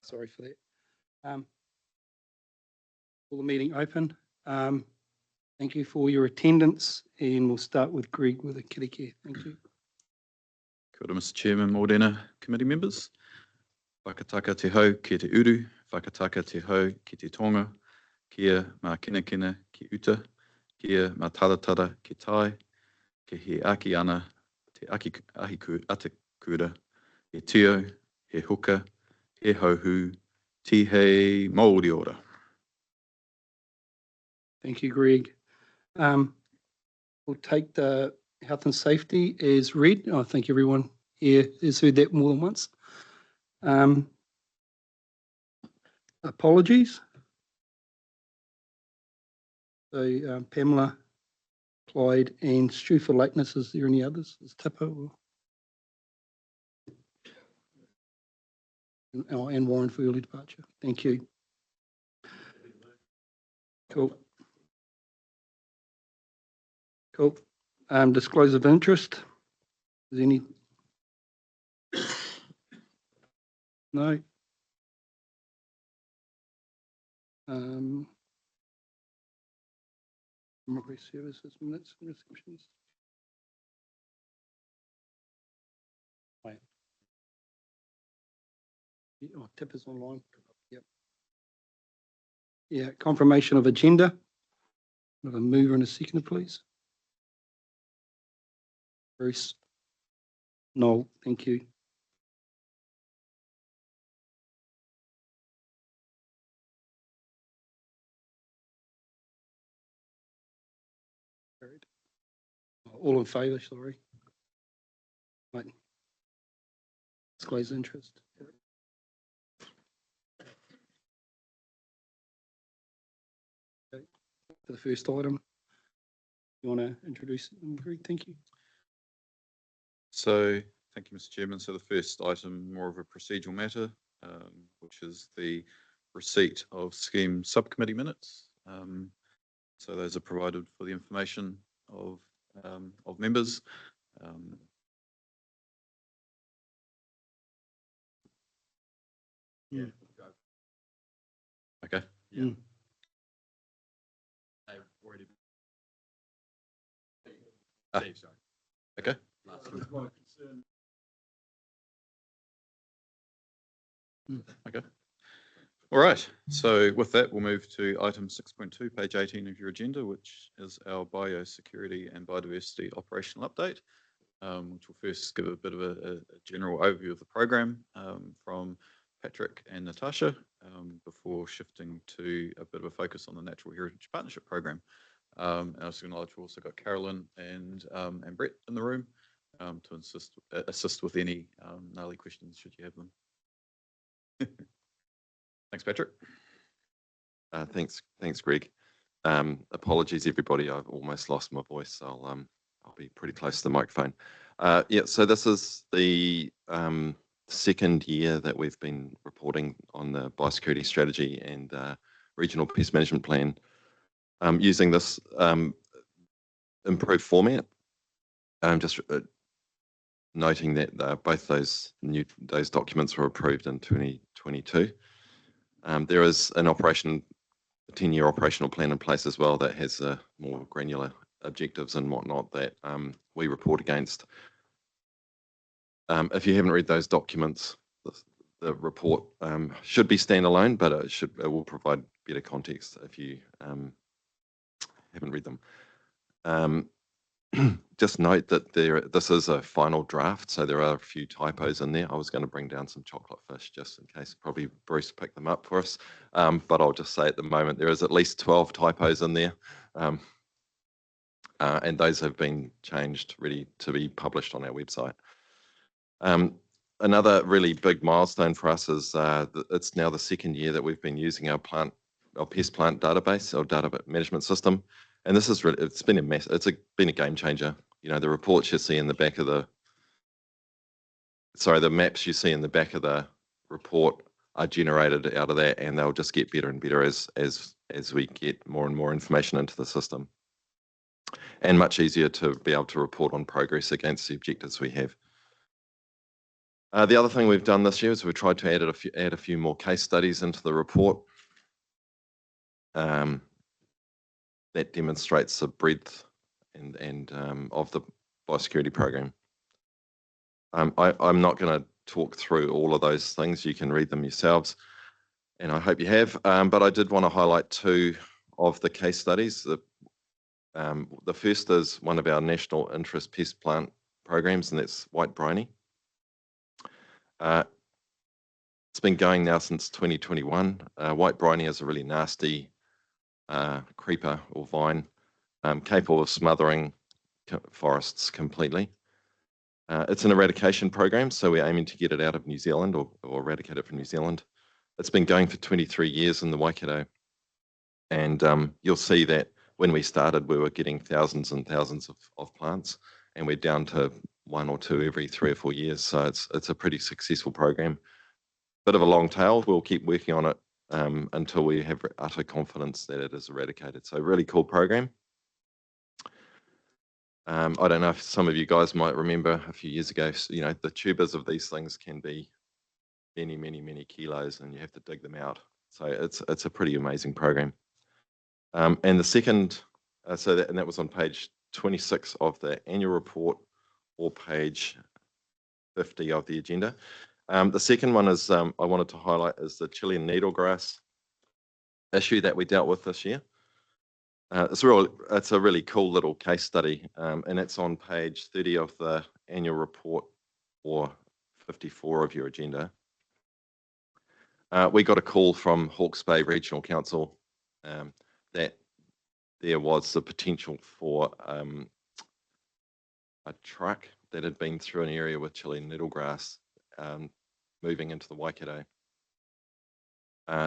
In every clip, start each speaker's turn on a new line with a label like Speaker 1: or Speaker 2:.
Speaker 1: Sorry for that. Call the meeting open. Thank you for your attendance, and we'll start with Greg with a Karakia. Thank you.
Speaker 2: Kia ora, Mr. Chairman, Mōrena committee members. Whakataka te hau ki te uru, whakataka te hau ki te tonga, kia mā kina ki uta, kia mā taratara ki tai, ki he aki ana, te ate kura, he tio, he huka, he hauhu, ti hei Māori ora.
Speaker 1: Thank you, Greg. We'll take the health and safety as read. I think everyone here has heard that more than once. Apologies. So Pamela, Clyde and Stu for lateness. Is there any others? Is Tippo and Warren for early departure. Thank you. Cool. Disclosure of interest. Is any? No. Services minutes and receptions. Wait. Oh, tip is online. Yep. Yeah, confirmation of agenda. Have a mover and a seconder, please. Bruce. No, thank you. Carried. All in favour, sorry. Right. Disclose interest. Okay. For the first item, you want to introduce them, Greg? Thank you.
Speaker 2: So, thank you, Mr. Chairman. So the first item, more of a procedural matter, which is the receipt of scheme subcommittee minutes. So those are provided for the information of members.
Speaker 1: Yeah.
Speaker 2: Okay.
Speaker 1: Yeah.
Speaker 3: They've already.
Speaker 2: Sorry. Okay. Okay. All right. So with that, we'll move to item 6.2, page 18 of your agenda, which is our biosecurity and biodiversity operational update, which will first give a bit of a general overview of the program from Patrick and Natasha, before shifting to a bit of a focus on the Natural Heritage Partnership Program. And I was acknowledge we've also got Carolyn and Brett in the room to assist with any gnarly questions should you have them. Thanks, Patrick.
Speaker 3: Thanks, Greg. Apologies, everybody. I've almost lost my voice, so I'll be pretty close to the microphone. Yeah, so this is the second year that we've been reporting on the biosecurity strategy and regional pest management plan using this improved format. Just noting that both those documents were approved in 2022. There is an 10-year operational plan in place as well that has more granular objectives and whatnot that we report against. If you haven't read those documents, the report should be standalone, but it will provide better context if you haven't read them. Just note that this is a final draft, so there are a few typos in there. I was going to bring down some chocolate fish just in case. Probably Bruce picked them up for us, but I'll just say at the moment there is at least 12 typos in there, and those have been changed, ready to be published on our website. Another really big milestone for us is it's now the second year that we've been using our pest plant database, or data management system. And this is really, it's been a game changer. You know, the reports you see in the back of the maps you see in the back of the report are generated out of that, and they'll just get better and better as we get more and more information into the system. And much easier to be able to report on progress against the objectives we have. The other thing we've done this year is we've tried to add a few more case studies into the report. That demonstrates the breadth and of the biosecurity program. I'm not going to talk through all of those things. You can read them yourselves, and I hope you have. But I did want to highlight two of the case studies. The first is one of our national interest pest plant programs, and that's white briny. It's been going now since 2021. White briny is a really nasty creeper or vine, capable of smothering forests completely. It's an eradication program, so we're aiming to get it out of New Zealand or eradicate it from New Zealand. It's been going for 23 years in the Waikato, and you'll see that when we started, we were getting thousands and thousands of plants, and we're down to 1 or 2 every 3 or 4 years. So it's a pretty successful program. Bit of a long tail. We'll keep working on it until we have utter confidence that it is eradicated. So really cool program. I don't know if some of you guys might remember a few years ago, you know, the tubers of these things can be many, many, many kilos, and you have to dig them out. So it's a pretty amazing program. And the second, and that was on page 26 of the annual report or page 50 of the agenda. The second one is I wanted to highlight is the Chilean needlegrass issue that we dealt with this year. It's a really cool little case study, and it's on page 30 of the annual report or 54 of your agenda. We got a call from Hawke's Bay Regional Council that there was the potential for a truck that had been through an area with Chilean needlegrass moving into the Waikato.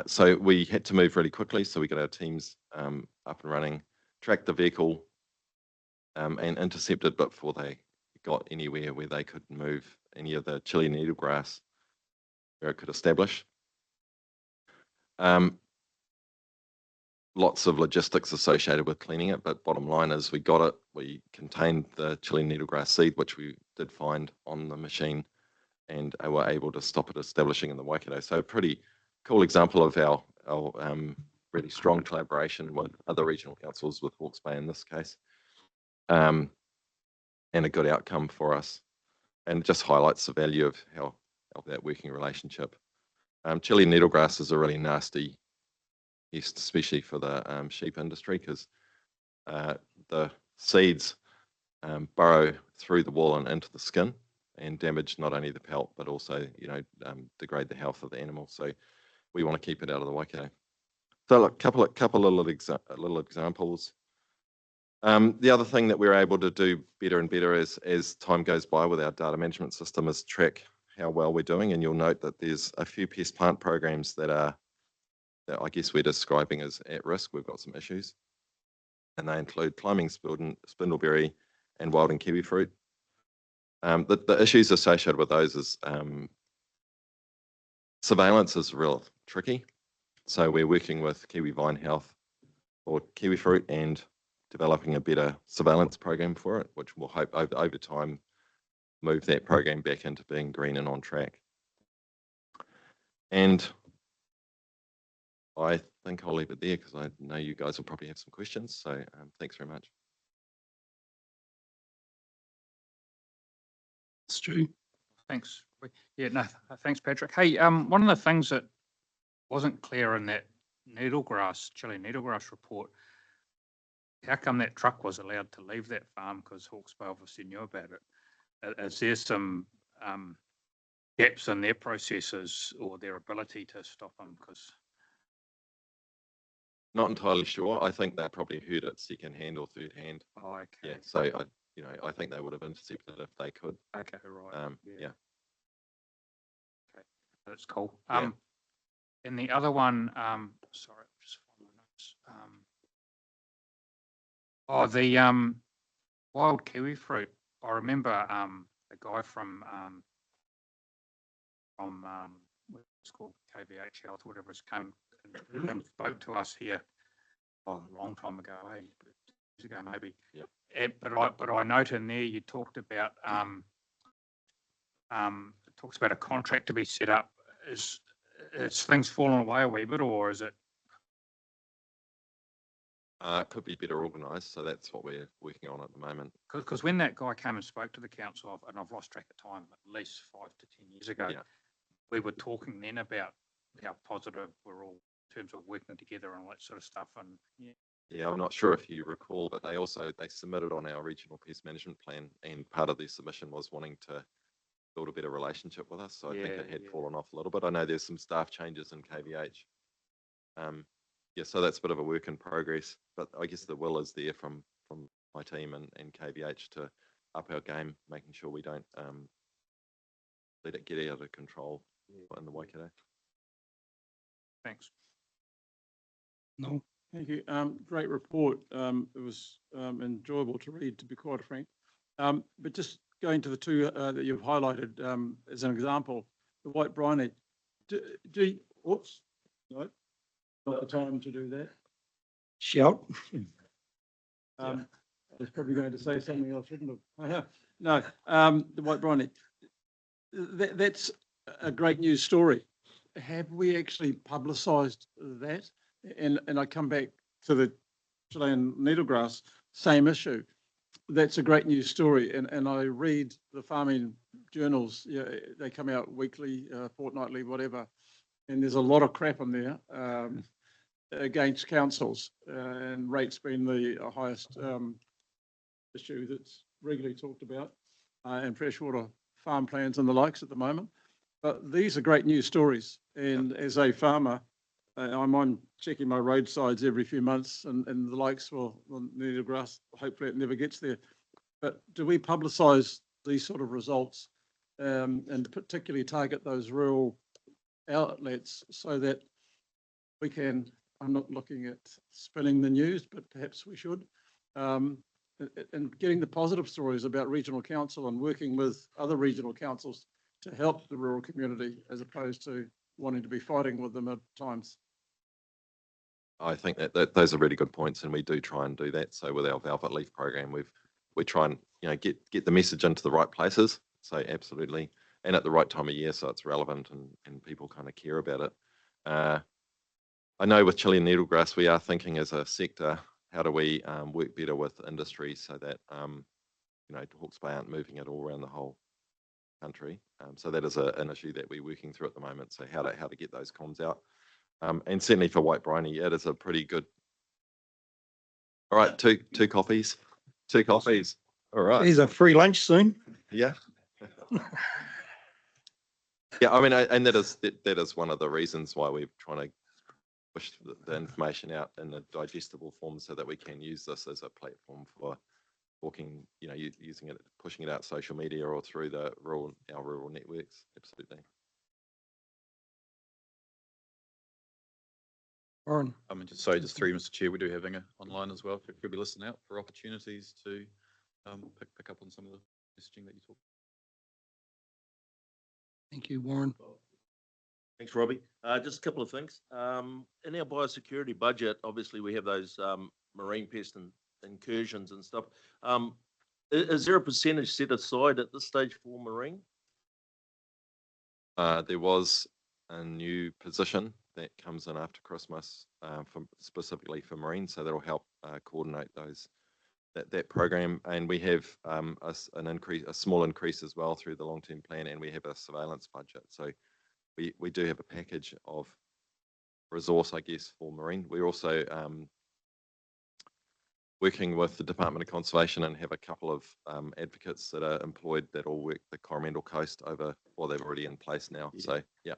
Speaker 3: So we had to move really quickly, so we got our teams up and running, tracked the vehicle and intercepted before they got anywhere where they could move any of the Chilean needlegrass where it could establish. Lots of logistics associated with cleaning it, but bottom line is we got it. We contained the Chilean needlegrass seed, which we did find on the machine, and were able to stop it establishing in the Waikato. So a pretty cool example of our really strong collaboration with other regional councils, with Hawke's Bay in this case, and a good outcome for us. And it just highlights the value of that working relationship. Chilean needlegrass is a really nasty pest, especially for the sheep industry, because the seeds burrow through the wool and into the skin and damage not only the pelt but also, you know, degrade the health of the animal. So we want to keep it out of the Waikato. So look, couple of little examples. The other thing that we're able to do better and better as time goes by with our data management system is track how well we're doing. And you'll note that there's a few pest plant programs that I guess we're describing as at risk. We've got some issues, and they include climbing spindleberry and wild and kiwi fruit. The issues associated with those is surveillance is real tricky. So we're working with Kiwi Vine Health for kiwi fruit and developing a better surveillance program for it, which will hope over time move that program back into being green and on track. And I think I'll leave it there because I know you guys will probably have some questions. So thanks very much.
Speaker 1: Stu.
Speaker 4: Thanks. Yeah, no, thanks, Patrick. Hey, one of the things that wasn't clear in that Chilean needlegrass report, how come that truck was allowed to leave that farm? Because Hawke's Bay obviously knew about it. Is there some gaps in their processes or their ability to stop them? Because
Speaker 3: not entirely sure. I think they probably heard it second hand or third hand.
Speaker 4: Oh, okay.
Speaker 3: Yeah. So I think they would have intercepted it if they could.
Speaker 4: Okay, right.
Speaker 3: Yeah.
Speaker 4: Okay, that's cool.
Speaker 3: Yeah.
Speaker 4: And the other one, sorry, just find my notes. The wild kiwi fruit. I remember a guy from what's called KVH Health, whatever it's came and spoke to us here a long time ago, years ago maybe.
Speaker 3: Yeah.
Speaker 4: But I note in there you talked about talks about a contract to be set up. Is things fallen away a wee bit, or is it?
Speaker 3: Could be better organised, so that's what we're working on at the moment.
Speaker 4: Because when that guy came and spoke to the council, and I've lost track of time, at least 5 to 10 years ago,
Speaker 3: Yeah.
Speaker 4: we were talking then about how positive we're all in terms of working together and all that sort of stuff. And
Speaker 3: Yeah, I'm not sure if you recall, but they submitted on our regional pest management plan, and part of their submission was wanting to build a better relationship with us. So I think it had fallen off a little bit. I know there's some staff changes in KVH. Yeah, so that's a bit of a work in progress, but I guess the will is there from my team and KVH to up our game, making sure we don't let it get out of control in the Waikato.
Speaker 4: thanks.
Speaker 1: No,
Speaker 5: Thank you. Great report. It was enjoyable to read, to be quite frank. But just going to the two that you've highlighted as an example, the white briny. Oops, no, not the time to do that.
Speaker 1: shout.
Speaker 5: I was probably going to say something else, shouldn't have. No, the white briny. That's a great news story. Have we actually publicised that? And I come back to the Chilean needlegrass, same issue. That's a great news story. And I read the farming journals. Yeah, they come out weekly, fortnightly, whatever. And there's a lot of crap in there against councils, and rates being the highest issue that's regularly talked about, and freshwater farm plans and the likes at the moment. But these are great news stories. And as a farmer, I'm checking my roadsides every few months and the likes. Well, needlegrass, hopefully it never gets there. But do we publicise these sort of results and particularly target those rural outlets so that we can, I'm not looking at spinning the news, but perhaps we should, and getting the positive stories about regional council and working with other regional councils to help the rural community as opposed to wanting to be fighting with them at times.
Speaker 3: I think that those are really good points, and we do try and do that. So with our Velvet Leaf program, we try and get the message into the right places. So absolutely, and at the right time of year, so it's relevant and people kind of care about it. I know with Chilean needlegrass, we are thinking as a sector, how do we work better with industry so that Hawke's Bay aren't moving it all around the whole country. So that is an issue that we're working through at the moment. So how to get those comms out. And certainly for white briny, it is a pretty good. All right, two coffees. All right.
Speaker 1: There's a free lunch soon.
Speaker 3: Yeah. Yeah, I mean, and that is one of the reasons why we're trying to push the information out in a digestible form so that we can use this as a platform for talking, using it, pushing it out social media or through our rural networks. Absolutely.
Speaker 1: Warren.
Speaker 2: Just through Mr. Chair, we do have Inga online as well. If you'll be listening out for opportunities to pick up on some of the messaging that you talked.
Speaker 1: Thank you, Warren.
Speaker 6: Thanks, Robbie. Just a couple of things. In our biosecurity budget, obviously we have those marine pest and incursions and stuff. Is there a percentage set aside at this stage for marine?
Speaker 3: There was a new position that comes in after Christmas, specifically for marine, so that'll help coordinate that program. And we have a small increase as well through the long-term plan, and we have a surveillance budget. So we do have a package of resource, I guess, for marine. We're also working with the Department of Conservation and have a couple of advocates that are employed that all work the Coromandel Coast over, well, they're already in place now. Yeah. So, yeah.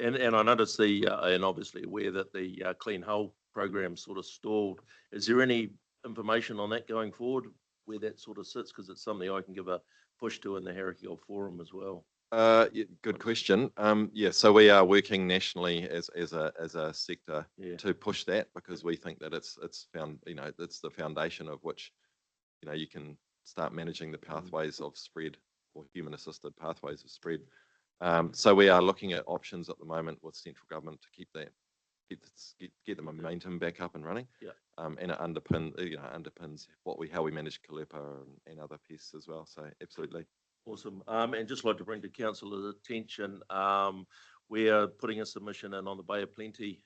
Speaker 6: And I noticed and obviously aware that the Clean Hull program sort of stalled. Is there any information on that going forward, where that sort of sits? Because it's something I can give a push to in the Karakia Forum as well.
Speaker 3: Yeah, good question. Yeah, so we are working nationally as a sector to push that, because we think that it's the foundation of which you can start managing the pathways of spread, or human assisted pathways of spread. So we are looking at options at the moment with central government to get the momentum back up and running.
Speaker 6: Yeah.
Speaker 3: And it underpins how we manage caliper and other pests as well. So absolutely.
Speaker 6: Awesome. And just like to bring to council's attention, we are putting a submission in on the Bay of Plenty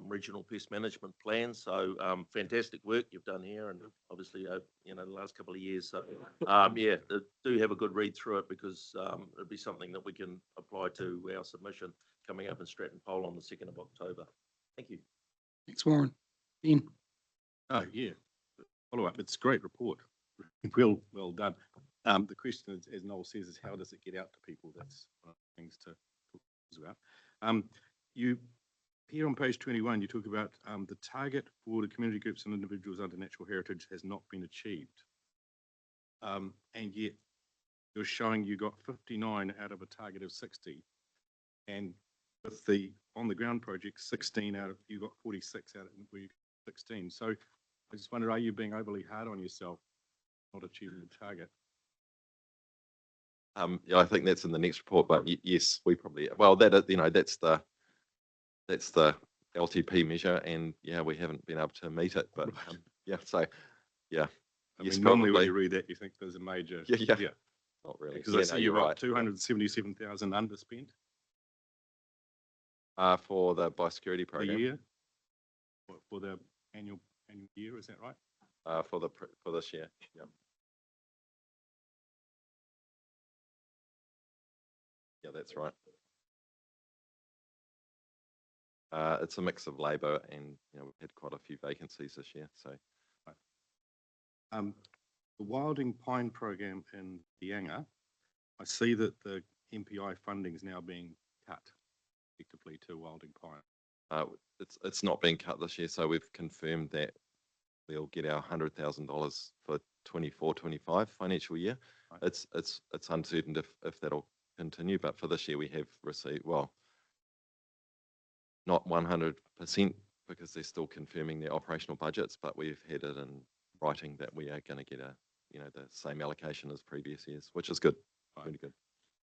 Speaker 6: Regional Pest Management Plan. So fantastic work you've done here, and obviously, the last couple of years. So yeah, do have a good read through it, because it'll be something that we can apply to our submission coming up in Stratton Pole on the 2nd of October. Thank you.
Speaker 1: Thanks, Warren. Ben?
Speaker 7: Oh, yeah. Follow up. It's a great report. Well done. The question, as Noel says, is how does it get out to people? That's one of the things to talk about. You here on page 21, you talk about the target for the community groups and individuals under natural heritage has not been achieved. And yet you're showing you got 59 out of a target of 60. And with the on the ground project, 16 out of, you got 46 out of 16. So I just wonder, are you being overly hard on yourself, not achieving the target?
Speaker 3: Yeah, I think that's in the next report, but yes, we probably, well, that is, that's the LTP measure, and yeah, we haven't been able to meet it, but yeah, so yeah.
Speaker 7: I
Speaker 3: Yes,
Speaker 7: mean, normally when
Speaker 3: probably.
Speaker 7: you read that, you think there's a major,
Speaker 3: Yeah. Not really.
Speaker 7: because
Speaker 3: Yeah,
Speaker 7: I see
Speaker 3: no,
Speaker 7: you're
Speaker 3: you're
Speaker 7: up
Speaker 3: right.
Speaker 7: 277,000 underspent
Speaker 3: For the biosecurity
Speaker 7: a
Speaker 3: program.
Speaker 7: year for the annual year, is that right?
Speaker 3: For this year. Yeah. Yeah, that's right. It's a mix of labour, and we've had quite a few vacancies this year. So,
Speaker 7: The wilding pine program in Dianga, I see that the MPI funding is now being cut effectively to wilding pine.
Speaker 3: it's not been cut this year, so we've confirmed that we'll get our $100,000 for 24-25 financial year.
Speaker 7: Right.
Speaker 3: It's uncertain if that'll continue, but for this year we have received, well, not 100% because they're still confirming their operational budgets, but we've had it in writing that we are going to get the same allocation as previous years, which is good.
Speaker 7: Right.
Speaker 3: Really good.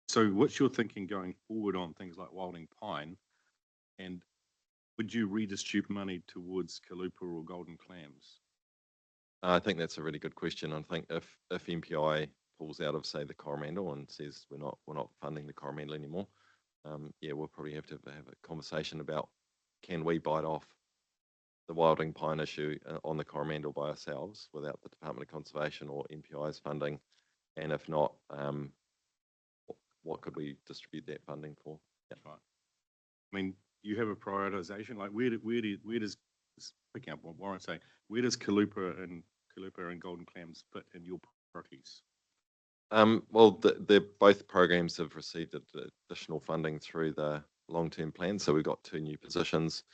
Speaker 7: So what's your thinking going forward on things like wilding pine, and would you redistribute money towards Kalupa or golden clams?
Speaker 3: I think that's a really good question. I think if MPI pulls out of, say, the Coromandel and says we're not funding the Coromandel anymore, yeah, we'll probably have to have a conversation about, can we bite off the wilding pine issue on the Coromandel by ourselves without the Department of Conservation or MPI's funding, and if not, what could we distribute that funding for? Yeah.
Speaker 7: Right. I mean, you have a prioritization. Like, where does picking up what Warren's saying, where does Kalupa and golden clams fit in your priorities?
Speaker 3: Well, both programs have received additional funding through the long-term plan. So we've got 2 new positions.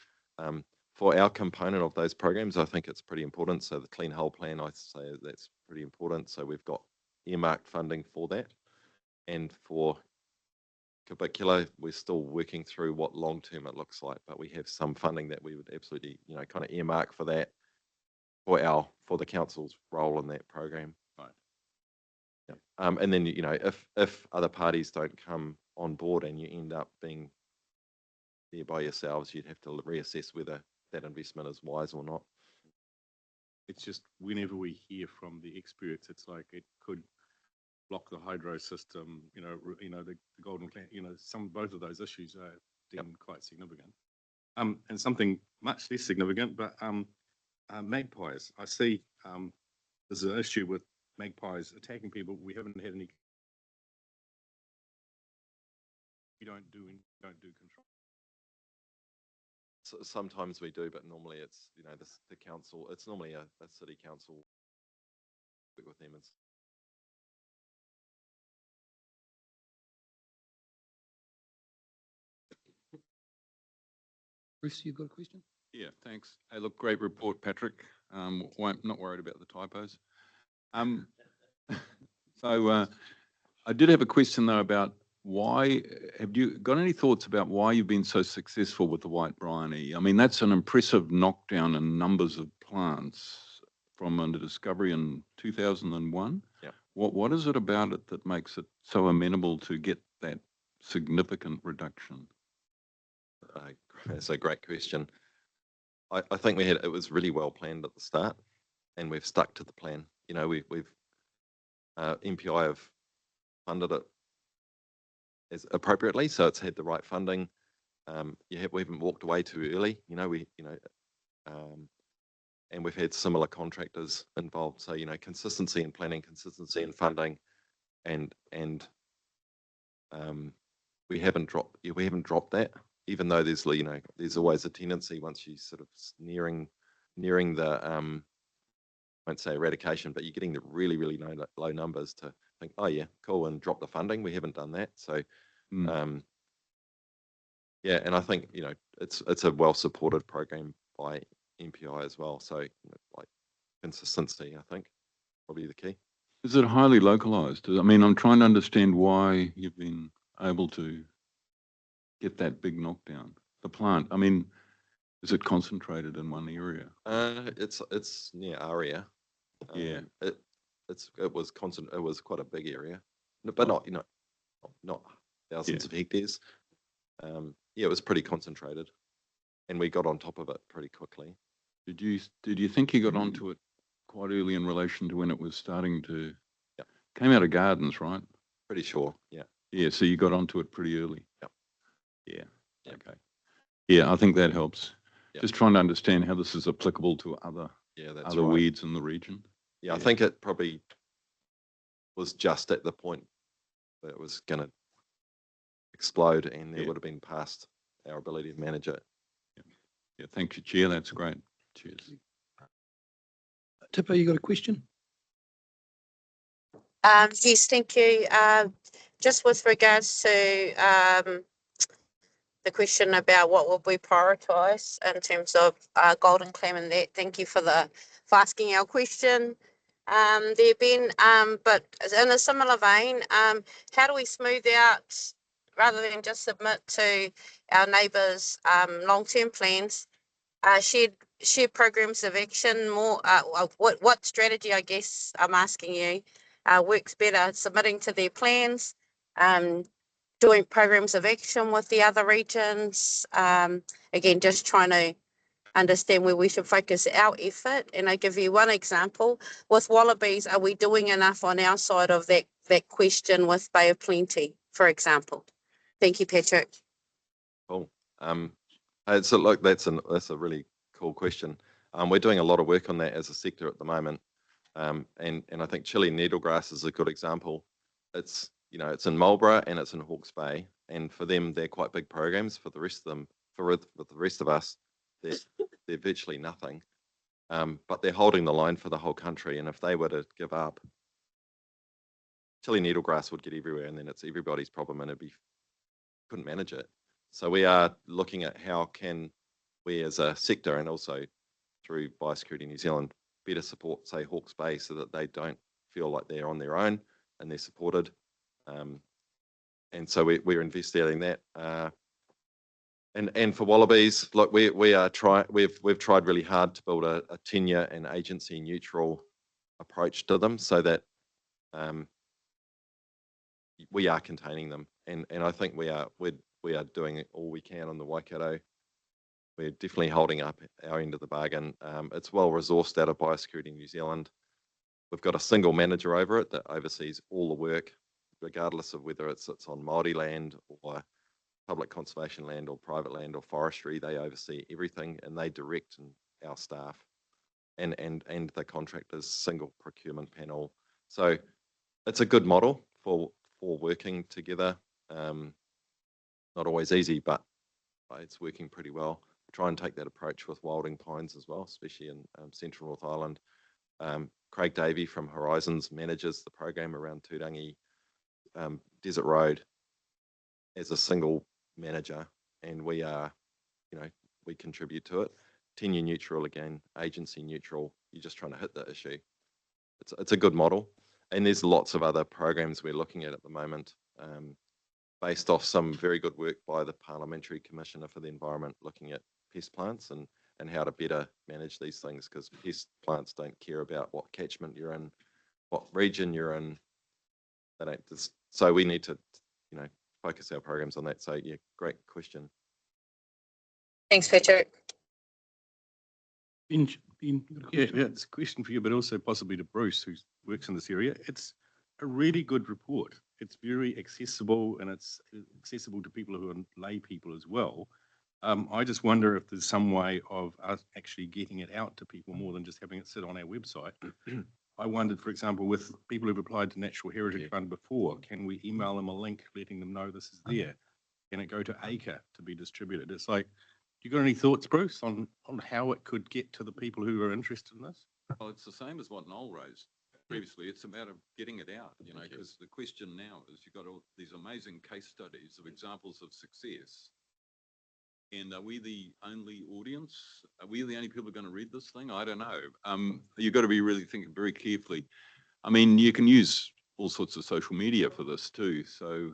Speaker 3: For our component of those programs, I think it's pretty important. So the Clean Hull plan, I say that's pretty important. So we've got earmarked funding for that. And for Kabikula, we're still working through what long-term it looks like, but we have some funding that we would absolutely, kind of earmark for that for the council's role in that program.
Speaker 7: Right.
Speaker 3: Yeah. And then, if other parties don't come on board and you end up being there by yourselves, you'd have to reassess whether that investment is wise or not.
Speaker 7: It's just whenever we hear from the experts, it's like it could block the hydro system, the golden clam, both of those issues are deemed quite significant. And something much less significant, but magpies. I see there's an issue with magpies attacking people. We haven't had any. We don't do control.
Speaker 3: So sometimes we do, but normally it's the council. It's normally a city council work with them.
Speaker 1: Bruce, you've got a question?
Speaker 8: Yeah, thanks. Hey, look, great report, Patrick. Not worried about the typos. So I did have a question though about why, have you got any thoughts about why you've been so successful with the white bryony? I mean, that's an impressive knockdown in numbers of plants from under discovery in 2001.
Speaker 3: Yeah.
Speaker 8: What is it about it that makes it so amenable to get that significant reduction?
Speaker 3: That's a great question. I think it was really well planned at the start, and we've stuck to the plan. We've MPI have funded it as appropriately, so it's had the right funding. We haven't walked away too early, and we've had similar contractors involved. So, consistency in planning, consistency in funding, and we haven't dropped that, even though there's always a tendency once you sort of nearing the I won't say eradication, but you're getting the really, really low numbers to think, oh yeah, cool, and drop the funding. We haven't done that. So yeah, and I think, it's a well-supported program by MPI as well. So like consistency, I think, probably the key.
Speaker 8: Is it highly localized? I mean, I'm trying to understand why you've been able to get that big knockdown. The plant, I mean, is it concentrated in one area?
Speaker 3: It's near Aria.
Speaker 8: Yeah.
Speaker 3: It was quite a big area, but not thousands of hectares. Yeah, it was pretty concentrated, and we got on top of it pretty quickly.
Speaker 8: Did you think you got onto it quite early in relation to when it was starting to?
Speaker 3: Yeah.
Speaker 8: Came out of gardens, right?
Speaker 3: Pretty sure. Yeah.
Speaker 8: Yeah. So you got onto it pretty early.
Speaker 3: Yep.
Speaker 8: Yeah.
Speaker 3: Yep.
Speaker 8: Okay. Yeah, I think that helps.
Speaker 3: Yep.
Speaker 8: Just trying to understand how this is applicable to other
Speaker 3: That's
Speaker 8: other
Speaker 3: right.
Speaker 8: weeds in the region.
Speaker 3: Yeah, I think it probably was just at the point that it was going to explode, and it would have been past our ability to manage it.
Speaker 8: Yeah, thank you, Chair. That's great. Cheers.
Speaker 1: Tipper, you got a question?
Speaker 9: Yes, thank you. Just with regards to the question about what will we prioritise in terms of golden clam and that, thank you for asking our question. There been, but in a similar vein, how do we smooth out, rather than just submit to our neighbours' long-term plans, shared programs of action more? What strategy, I guess I'm asking you, works better, submitting to their plans, doing programs of action with the other regions? Again, just trying to understand where we should focus our effort. And I give you one example. With wallabies, are we doing enough on our side of that question with Bay of Plenty, for example? Thank you, Patrick.
Speaker 3: Cool. So look, that's a really cool question. We're doing a lot of work on that as a sector at the moment. And I think Chile needlegrass is a good example. It's in Marlborough and it's in Hawke's Bay, and for them they're quite big programs. For the rest of them, for the rest of us, they're virtually nothing. But they're holding the line for the whole country, and if they were to give up, Chile needlegrass would get everywhere, and then it's everybody's problem, and couldn't manage it. So we are looking at how can we as a sector, and also through Biosecurity New Zealand, better support, say, Hawke's Bay, so that they don't feel like they're on their own and they're supported. And so we're investigating that. And for wallabies, look, we've tried really hard to build a tenure and agency neutral approach to them, so that we are containing them. And I think we are doing all we can on the Waikato. We're definitely holding up our end of the bargain. It's well resourced out of Biosecurity New Zealand. We've got a single manager over it that oversees all the work, regardless of whether it sits on Māori land or public conservation land or private land or forestry. They oversee everything, and they direct our staff and the contractors' single procurement panel. So it's a good model for working together. Not always easy, but it's working pretty well. Try and take that approach with Wilding Pines as well, especially in Central North Island. Craig Davey from Horizons manages the program around Turangi Desert Road as a single manager, and we are, we contribute to it. Tenure neutral again, agency neutral. You're just trying to hit the issue. It's a good model, and there's lots of other programs we're looking at the moment, based off some very good work by the Parliamentary Commissioner for the Environment, looking at pest plants and how to better manage these things, because pest plants don't care about what catchment you're in, what region you're in. They don't. So we need to, focus our programs on that. So yeah, great question.
Speaker 9: Thanks, Patrick.
Speaker 1: Ben, you got a
Speaker 7: Yeah,
Speaker 1: question?
Speaker 7: it's a question for you, but also possibly to Bruce, who works in this area. It's a really good report. it's very accessible, and it's accessible to people who are lay people as well. I just wonder if there's some way of us actually getting it out to people more than just having it sit on our website. I wondered, for example, with people who've applied to Natural Heritage Fund before, can we email them a link letting them know this is there? Can it go to ACRE to be distributed? It's like, you got any thoughts, Bruce, on how it could get to the people who are interested in this?
Speaker 8: Well, it's the same as what Noel raised previously. It's a matter of getting it out, you know, because the question now is you've got all these amazing case studies of examples of success. And are we the only audience? Are we the only people who are going to read this thing? I don't know. You've got to be really thinking very carefully. I mean, you can use all sorts of social media for this too. So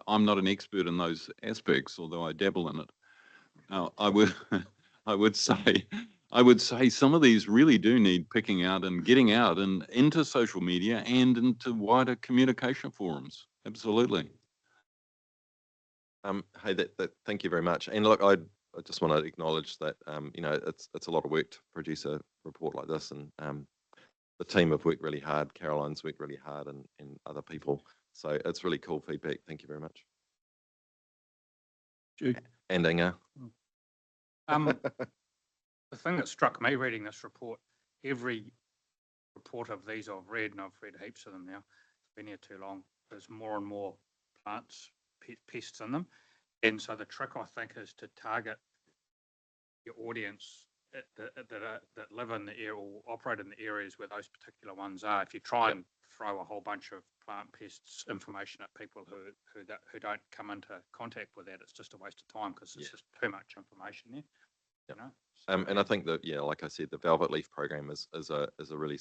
Speaker 8: I'm not an expert in those aspects, although I dabble in it. I would say some of these really do need picking out and getting out and into social media and into wider communication forums. Absolutely.
Speaker 3: Hey, thank you very much. And look, I just want to acknowledge that you know, it's a lot of work to produce a report like this, and the team have worked really hard. Caroline's worked really hard, and other people. So it's really cool feedback. Thank you very much. And Inga.
Speaker 4: The thing that struck me reading this report, every report of these I've read, and I've read heaps of them now, it's been here too long, there's more and more plants, pests in them. And so the trick, I think, is to target your audience that live in the area or operate in the areas where those particular ones are. If you try and throw a whole bunch of plant pests information at people who don't come into contact with that, it's just a waste of time, because it's just too much information there. You know? So,
Speaker 3: And I think that, yeah, like I said, the Velvet Leaf program is a really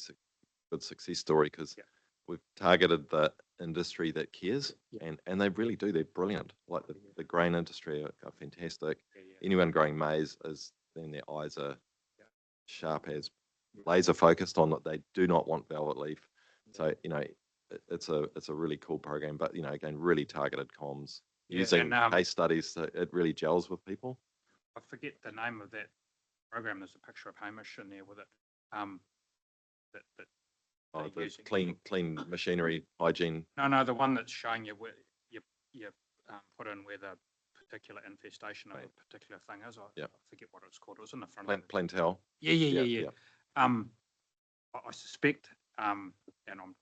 Speaker 3: good success story, because we've targeted the industry that cares, and they really do. They're brilliant. Like the grain industry are fantastic. Anyone growing maize then their eyes are sharp as laser focused on that. They do not want velvet leaf. So, you know, it's a really cool program, but, you know, again, really targeted comms using case studies, so it really gels with people.
Speaker 4: I forget the name of that program. There's a picture of Hamish in there with it.
Speaker 3: The clean machinery hygiene.
Speaker 4: No, the one that's showing you where you put in where the particular infestation of a particular thing is. I forget what it's called. It was in the front.
Speaker 3: Plantel.
Speaker 4: Yeah. I suspect, and I'm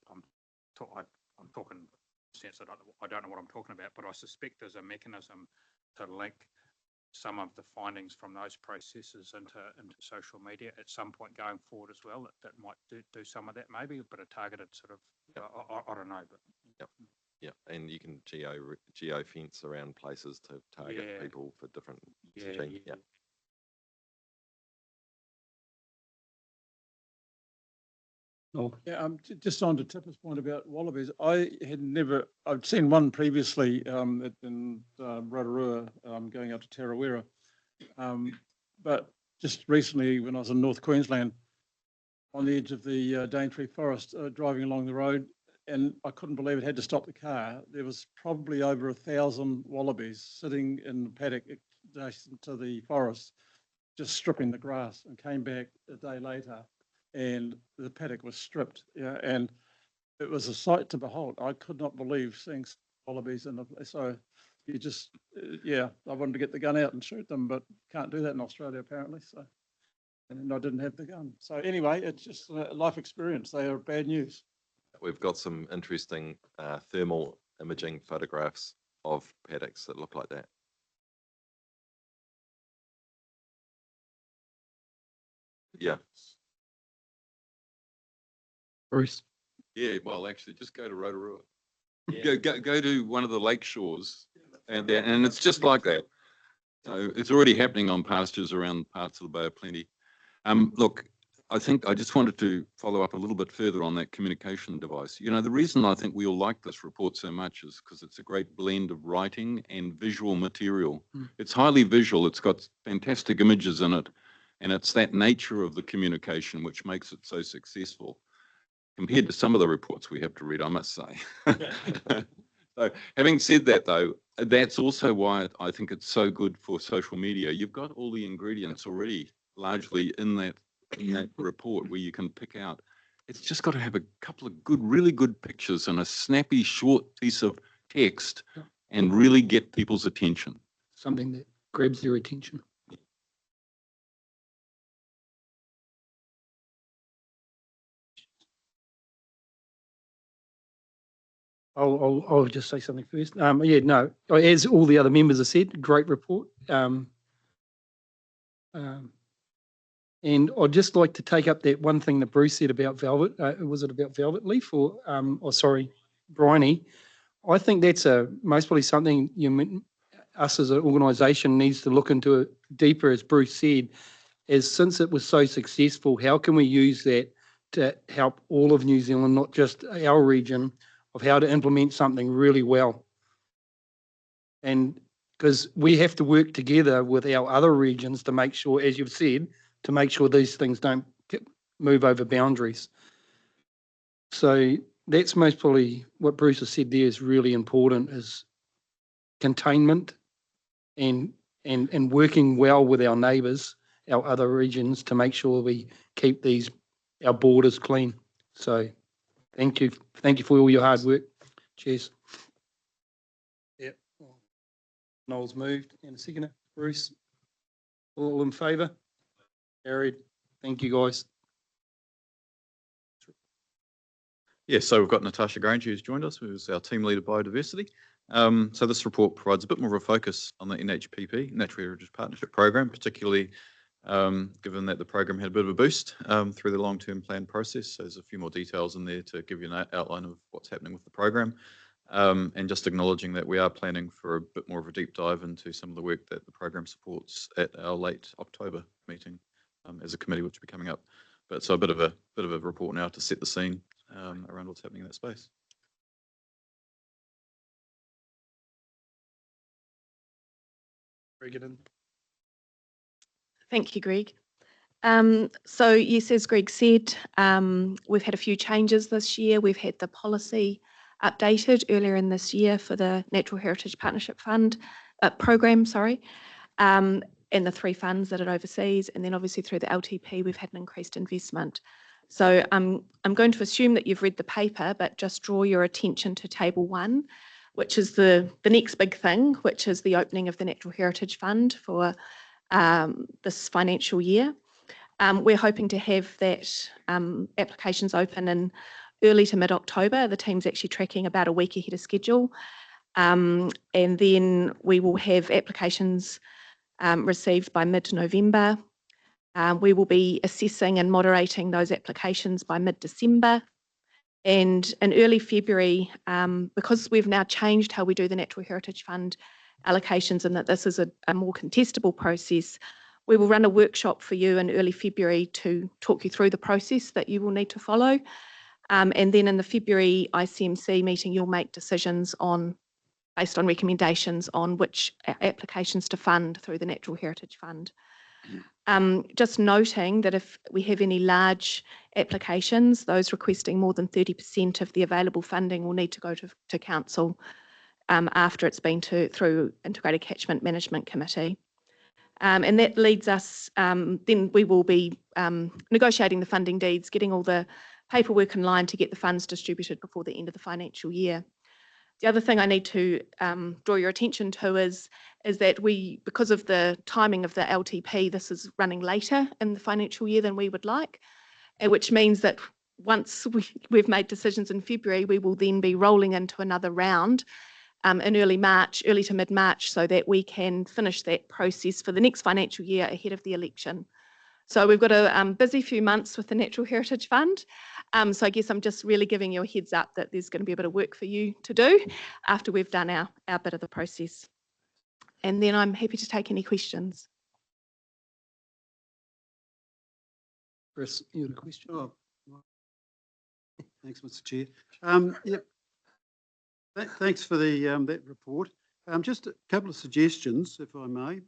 Speaker 4: talking sense. I don't know what I'm talking about, but I suspect there's a mechanism to link some of the findings from those processes into social media at some point going forward as well. That might do some of that, maybe a bit of targeted sort of. I don't know, but
Speaker 3: and you can geo fence around places to target people for different.
Speaker 5: Just on to Tipper's point about wallabies, I'd seen one previously in Rotorua going up to Tarawera, but just recently when I was in North Queensland on the edge of the Daintree Forest, driving along the road, and I couldn't believe it, had to stop the car. There was probably over 1,000 wallabies sitting in the paddock adjacent to the forest, just stripping the grass, and came back a day later and the paddock was stripped, and it was a sight to behold. I could not believe seeing wallabies in the place. So you just, I wanted to get the gun out and shoot them, but can't do that in Australia apparently. So, and I didn't have the gun. So anyway, it's just a life experience. They are bad news.
Speaker 3: We've got some interesting thermal imaging photographs of paddocks that look like that. Yeah.
Speaker 1: Bruce.
Speaker 8: Yeah, well, actually, just go to Rotorua. Go to one of the lake shores, and it's just like that. So it's already happening on pastures around parts of the Bay of Plenty. Look, I think I just wanted to follow up a little bit further on that communication device. You know, the reason I think we all like this report so much is because it's a great blend of writing and visual material. It's highly visual. It's got fantastic images in it, and it's that nature of the communication which makes it so successful, compared to some of the reports we have to read, I must say. So having said that, though, that's also why I think it's so good for social media. You've got all the ingredients already largely in that report where you can pick out It's just got to have a couple of good, really good pictures and a snappy, short piece of text and really get people's attention.
Speaker 1: Something that grabs their attention. I'll just say something first. Yeah, no, as all the other members have said, great report. And I'd just like to take up that one thing that Bruce said about velvet. Was it about velvet leaf or sorry, briny? I think that's most probably something us as an organisation needs to look into it deeper, as Bruce said, is since it was so successful, how can we use that to help all of New Zealand, not just our region, of how to implement something really well. And because we have to work together with our other regions to make sure, as you've said, to make sure these things don't move over boundaries. So that's most probably what Bruce has said there is really important, is containment and working well with our neighbours, our other regions, to make sure we keep our borders clean. So thank you for all your hard work. Cheers. Yep. Noel's moved. And a second, Bruce. All in favour? Carried. Thank you, guys.
Speaker 2: Yeah, so we've got Natasha Granger who's joined us, who's our team leader Biodiversity. So this report provides a bit more of a focus on the NHPP, Natural Heritage Partnership Program, particularly given that the program had a bit of a boost through the long-term plan process. So there's a few more details in there to give you an outline of what's happening with the program. And just acknowledging that we are planning for a bit more of a deep dive into some of the work that the program supports at our late October meeting as a committee, which will be coming up. But so a bit of a report now to set the scene around what's happening in that space.
Speaker 10: Thank you, Greg. So yes, as Greg said, we've had a few changes this year. We've had the policy updated earlier in this year for the Natural Heritage Partnership Fund program, and the 3 funds that it oversees, and then obviously through the LTP we've had an increased investment. So I'm going to assume that you've read the paper, but just draw your attention to table 1, which is the next big thing, which is the opening of the Natural Heritage Fund for this financial year. We're hoping to have that applications open in early to mid-October. The team's actually tracking about a week ahead of schedule. And then we will have applications received by mid-November. We will be assessing and moderating those applications by mid-December. And in early February, because we've now changed how we do the Natural Heritage Fund allocations and that this is a more contestable process, we will run a workshop for you in early February to talk you through the process that you will need to follow. And then in the February ICMC meeting, you'll make decisions based on recommendations on which applications to fund through the Natural Heritage Fund. Just noting that if we have any large applications, those requesting more than 30% of the available funding will need to go to Council after it's been through Integrated Catchment Management Committee. And that leads us, then we will be negotiating the funding deeds, getting all the paperwork in line to get the funds distributed before the end of the financial year. The other thing I need to draw your attention to is that because of the timing of the LTP, this is running later in the financial year than we would like, which means that once we've made decisions in February, we will then be rolling into another round in early to mid-March, so that we can finish that process for the next financial year ahead of the election. So we've got a busy few months with the Natural Heritage Fund. So I guess I'm just really giving you a heads up that there's going to be a bit of work for you to do after we've done our bit of the process. And then I'm happy to take any questions.
Speaker 1: Chris, you had a question?
Speaker 5: Oh, thanks, Mr. Chair. Yep. Thanks for that report. Just a couple of suggestions, if I may.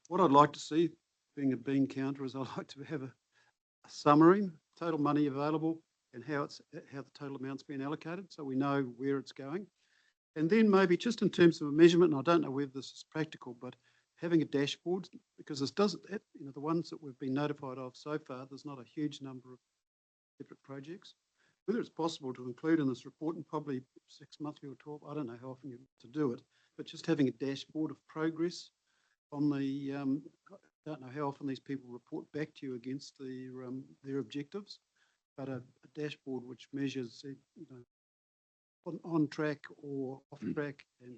Speaker 5: What I'd like to see, being a bean counter, is I'd like to have a summary, total money available, and how the total amount's been allocated, so we know where it's going. And then maybe just in terms of a measurement, and I don't know whether this is practical, but having a dashboard, because this doesn't, the ones that we've been notified of so far, there's not a huge number of
Speaker 11: separate projects. Whether it's possible to include in this report, and probably 6 monthly or 12, I don't know how often you to do it, but just having a dashboard of progress on the, I don't know how often these people report back to you against their objectives, but a dashboard which measures, you know, on track or off track and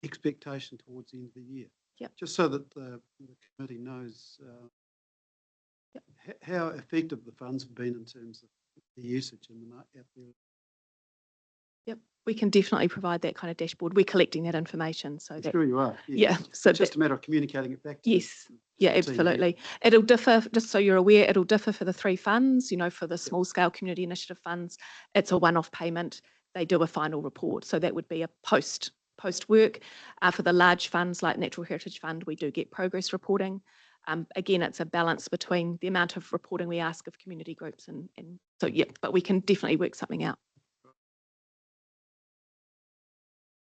Speaker 11: expectation towards the end of the year.
Speaker 10: Yep.
Speaker 11: Just so that the committee knows how effective the funds have been in terms of the usage in the market out there.
Speaker 10: Yep, we can definitely provide that kind of dashboard. We're collecting that information, so that,
Speaker 11: Sure you are.
Speaker 10: yeah, so
Speaker 11: It's just a matter of communicating it back to
Speaker 10: yes, yeah,
Speaker 11: the team here.
Speaker 10: absolutely. It'll differ, just so you're aware, it'll differ for the 3 funds. You know, for the small scale community initiative funds, it's a one-off payment. They do a final report, so that would be a post work. For the large funds like Natural Heritage Fund, we do get progress reporting. Again, it's a balance between the amount of reporting we ask of community groups and so yeah, but we can definitely work something out.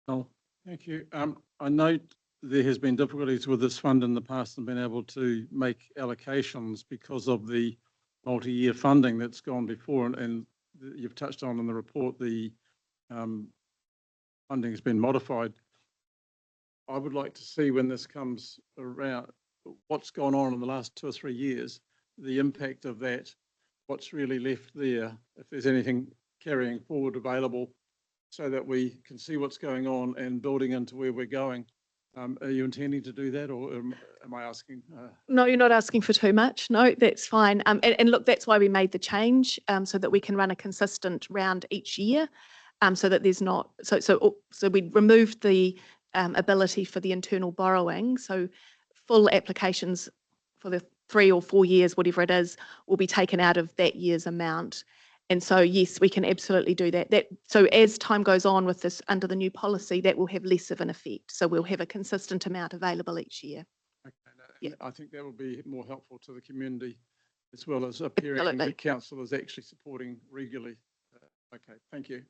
Speaker 5: Oh, thank you. I note there has been difficulties with this fund in the past and been able to make allocations because of the multi-year funding that's gone before, and you've touched on in the report, the funding has been modified. I would like to see when this comes around, what's gone on in the last 2 or 3 years, the impact of that, what's really left there, if there's anything carrying forward available, so that we can see what's going on and building into where we're going. Are you intending to do that, or am I asking?
Speaker 10: No, you're not asking for too much. No, that's fine. And look, that's why we made the change, so that we can run a consistent round each year, so that there's not, so we removed the ability for the internal borrowing. So full applications for the 3 or 4 years, whatever it is, will be taken out of that year's amount. And so, yes, we can absolutely do that. So as time goes on with this under the new policy, that will have less of an effect. So we'll have a consistent amount available each year.
Speaker 5: Okay,
Speaker 10: Yeah.
Speaker 5: I think that will be more helpful to the community, as well as appearing
Speaker 10: Absolutely.
Speaker 5: that council is actually supporting regularly. Okay, thank you.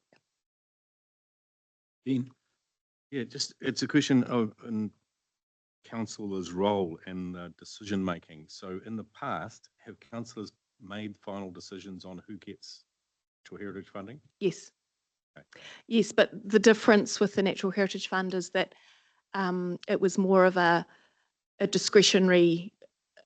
Speaker 7: Dean? Yeah, just, it's a question of councillors' role in decision making. So in the past, have councillors made final decisions on who gets natural heritage funding?
Speaker 10: Yes.
Speaker 7: Okay.
Speaker 10: Yes, but the difference with the Natural Heritage Fund is that it was more of a discretionary,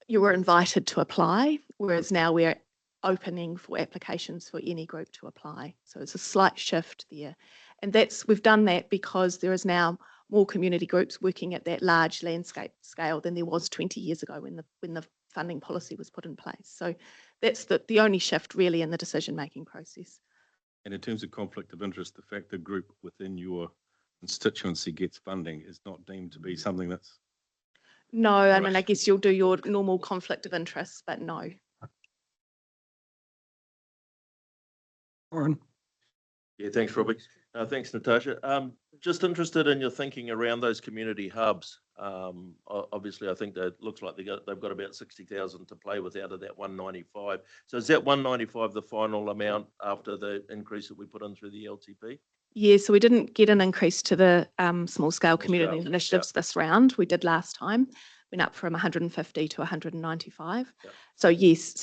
Speaker 10: you were invited to apply, whereas now we're opening for applications for any group to apply. So it's a slight shift there. And we've done that because there is now more community groups working at that large landscape scale than there was 20 years ago when the funding policy was put in place. So that's the only shift really in the decision-making process.
Speaker 7: And in terms of conflict of interest, the fact the group within your constituency gets funding is not deemed to be something that's...
Speaker 10: No, I mean,
Speaker 7: Right.
Speaker 10: I guess you'll do your normal conflict of interest, but no.
Speaker 1: Warren?
Speaker 6: Yeah, thanks, Robbie. Thanks, Natasha. Just interested in your thinking around those community hubs. Obviously, I think that it looks like they've got about 60,000 to play with out of that 195. So is that 195 the final amount after the increase that we put in through the LTP?
Speaker 10: Yeah, so we didn't get an increase to the small scale community
Speaker 6: scale,
Speaker 10: initiatives this round. We did last time, went up from 150 to 195.
Speaker 6: Yeah.
Speaker 10: So yes,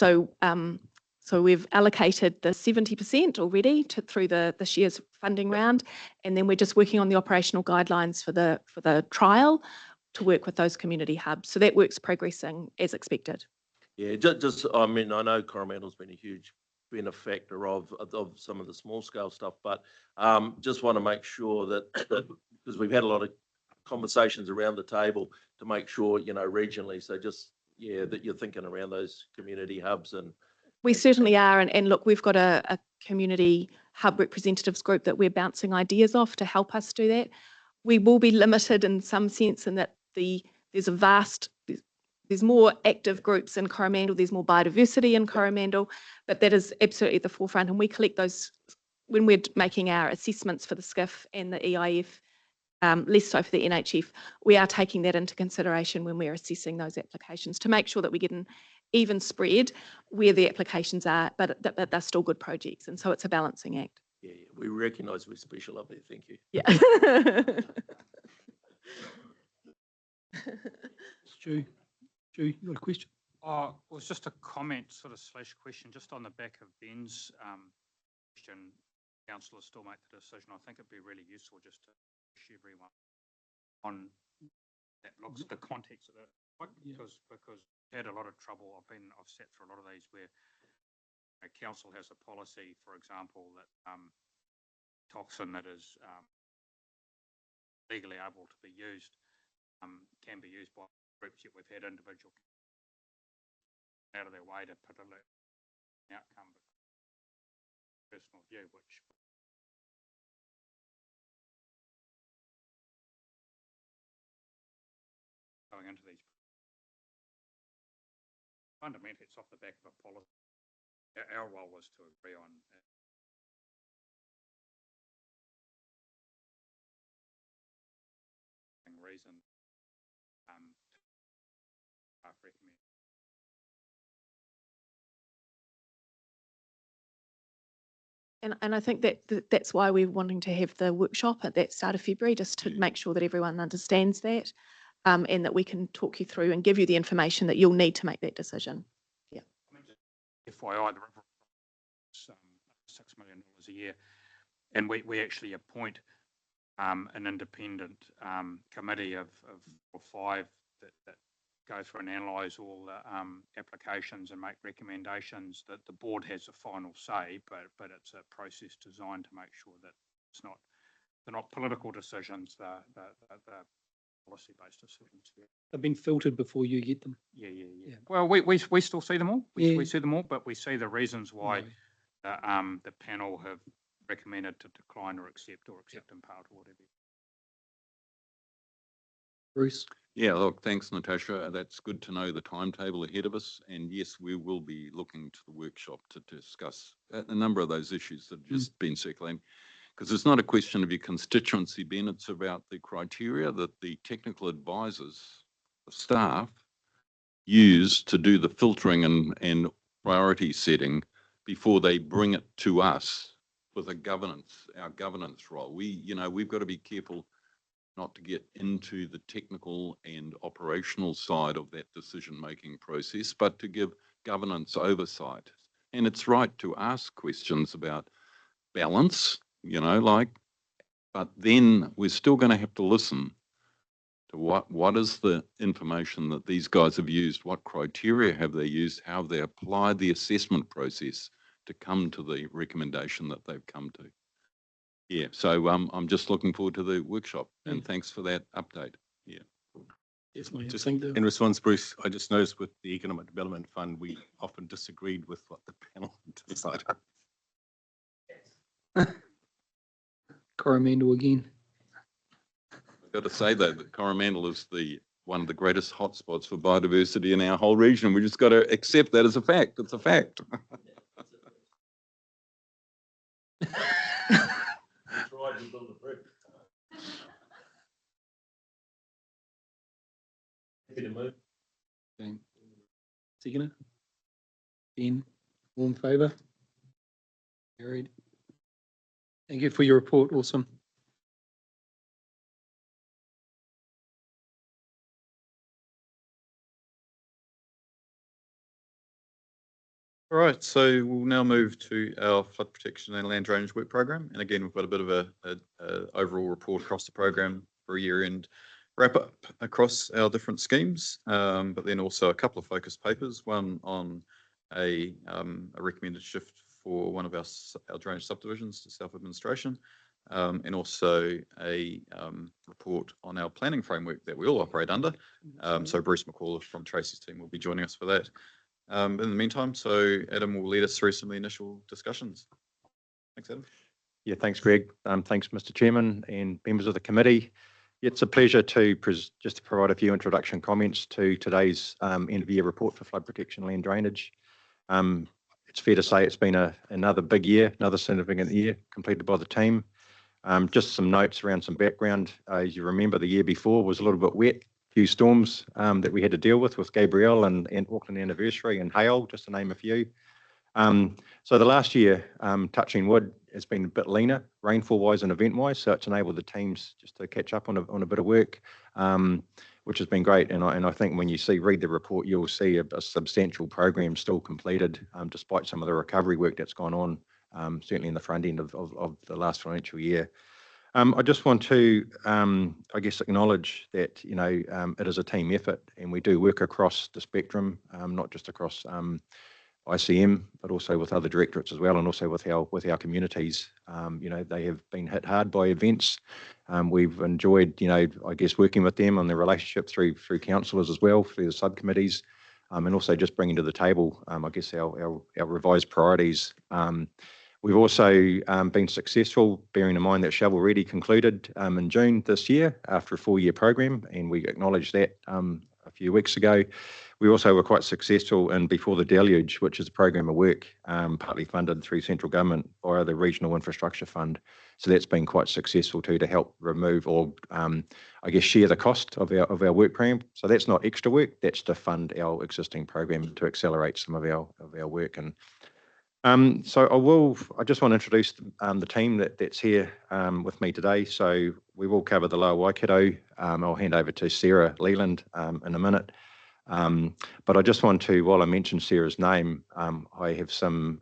Speaker 10: so we've allocated the 70% already through this year's funding round, and then we're just working on the operational guidelines for the trial to work with those community hubs. So that work's progressing as expected.
Speaker 6: Yeah, just I mean, I know Coromandel's been a huge benefactor of some of the small scale stuff, but just want to make sure that because we've had a lot of conversations around the table to make sure, you know, regionally. So just, yeah, that you're thinking around those community hubs. And
Speaker 10: we certainly are, and look, we've got a community hub representatives group that we're bouncing ideas off to help us do that. We will be limited in some sense in that there's more active groups in Coromandel, there's more biodiversity in Coromandel, but that is absolutely at the forefront, and we collect those when we're making our assessments for the SCIF and the EIF, less so for the NHF. We are taking that into consideration when we're assessing those applications to make sure that we get an even spread where the applications are, but they're still good projects, and so it's a balancing act.
Speaker 6: yeah, we recognise we're special up there. Thank you.
Speaker 10: Yeah.
Speaker 1: Stu, you got a question?
Speaker 4: Oh, it was just a comment sort of slash question, just on the back of Ben's question. Councillors still make the decision. I think it'd be really useful just to push everyone on that looks at the context of it, because we had a lot of trouble. I've sat through a lot of these where a council has a policy, for example, that toxin that is legally able to be used can be used by groups, yet we've had individual out of their way to put an outcome, personal view, which going into these fundamentally, it's off the back of a policy. Our role was to agree on reason recommend.
Speaker 10: And I think that's why we're wanting to have the workshop at that start of February, just to make sure that everyone understands that, and that we can talk you through and give you the information that you'll need to make that decision. Yeah.
Speaker 4: FYI, the river is $6 million a year, and we actually appoint an independent committee of 4 or 5 that go through and analyse all the applications and make recommendations. That the board has a final say, but it's a process designed to make sure that they're not political decisions, they're policy-based decisions.
Speaker 1: They've been filtered before you get them.
Speaker 4: Yeah. Well, we still see them all. We see them all, but we see the reasons why the panel have recommended to decline or accept in part or whatever.
Speaker 1: Bruce?
Speaker 8: Yeah, look, thanks, Natasha. That's good to know the timetable ahead of us. And yes, we will be looking to the workshop to discuss a number of those issues that have just been circulating. Because it's not a question of your constituency, Ben, it's about the criteria that the technical advisors, the staff, use to do the filtering and priority setting before they bring it to us with our governance role. We've got to be careful not to get into the technical and operational side of that decision-making process, but to give governance oversight. And it's right to ask questions about balance, but then we're still going to have to listen to what is the information that these guys have used, what criteria have they used, how they applied the assessment process to come to the recommendation that they've come to. Yeah, so I'm just looking forward to the workshop, and thanks for that update. Yeah.
Speaker 1: Definitely.
Speaker 7: Just in response, Bruce, I just noticed with the Economic Development Fund, we often disagreed with what the panel decided.
Speaker 1: Coromandel again.
Speaker 8: I've got to say though that Coromandel is one of the greatest hotspots for biodiversity in our whole region. We just got to accept that as a fact. It's a fact.
Speaker 1: Okay. Second. Ben, all in favour? Carried. Thank you for your report. Awesome.
Speaker 2: All right, so we'll now move to our flood protection and land drainage work program. And again, we've got a bit of a overall report across the program for a year-end wrap up across our different schemes, but then also a couple of focus papers, one on a recommended shift for one of our drainage subdivisions to self-administration, and also a report on our planning framework that we all operate under. So Bruce McCall from Tracy's team will be joining us for that. In the meantime, so Adam will lead us through some of the initial discussions. Thanks, Adam.
Speaker 12: Yeah, thanks, Greg. Thanks, Mr. Chairman and members of the committee. It's a pleasure to just to provide a few introduction comments to today's end of year report for flood protection land drainage. It's fair to say it's been another big year, another significant year completed by the team. Just some notes around some background. As you remember, the year before was a little bit wet. Few storms that we had to deal with Gabrielle and Auckland Anniversary and Hail, just to name a few. So the last year, touching wood, has been a bit leaner, rainfall-wise and event-wise, so it's enabled the teams just to catch up on a bit of work. which has been great. And I think when you read the report, you'll see a substantial program still completed, despite some of the recovery work that's gone on, certainly in the front end of the last financial year. I just want to, I guess, acknowledge that, it is a team effort and we do work across the spectrum, not just across ICM, but also with other directorates as well, and also with our communities. They have been hit hard by events. We've enjoyed, I guess, working with them on the relationship through councillors as well, through the subcommittees, and also just bringing to the table, I guess, our revised priorities. We've also been successful, bearing in mind that Shovel Ready concluded in June this year after a 4-year program, and we acknowledged that a few weeks ago. We also were quite successful in Before the Deluge, which is a program of work partly funded through central government via the Regional Infrastructure Fund. So that's been quite successful too, to help remove or I guess share the cost of our work program. So that's not extra work, that's to fund our existing program to accelerate some of our work. And so I just want to introduce the team that's here with me today. So we will cover the Lower Waikato. I'll hand over to Sarah Leland in a minute. But I just want to, while I mention Sarah's name, I have some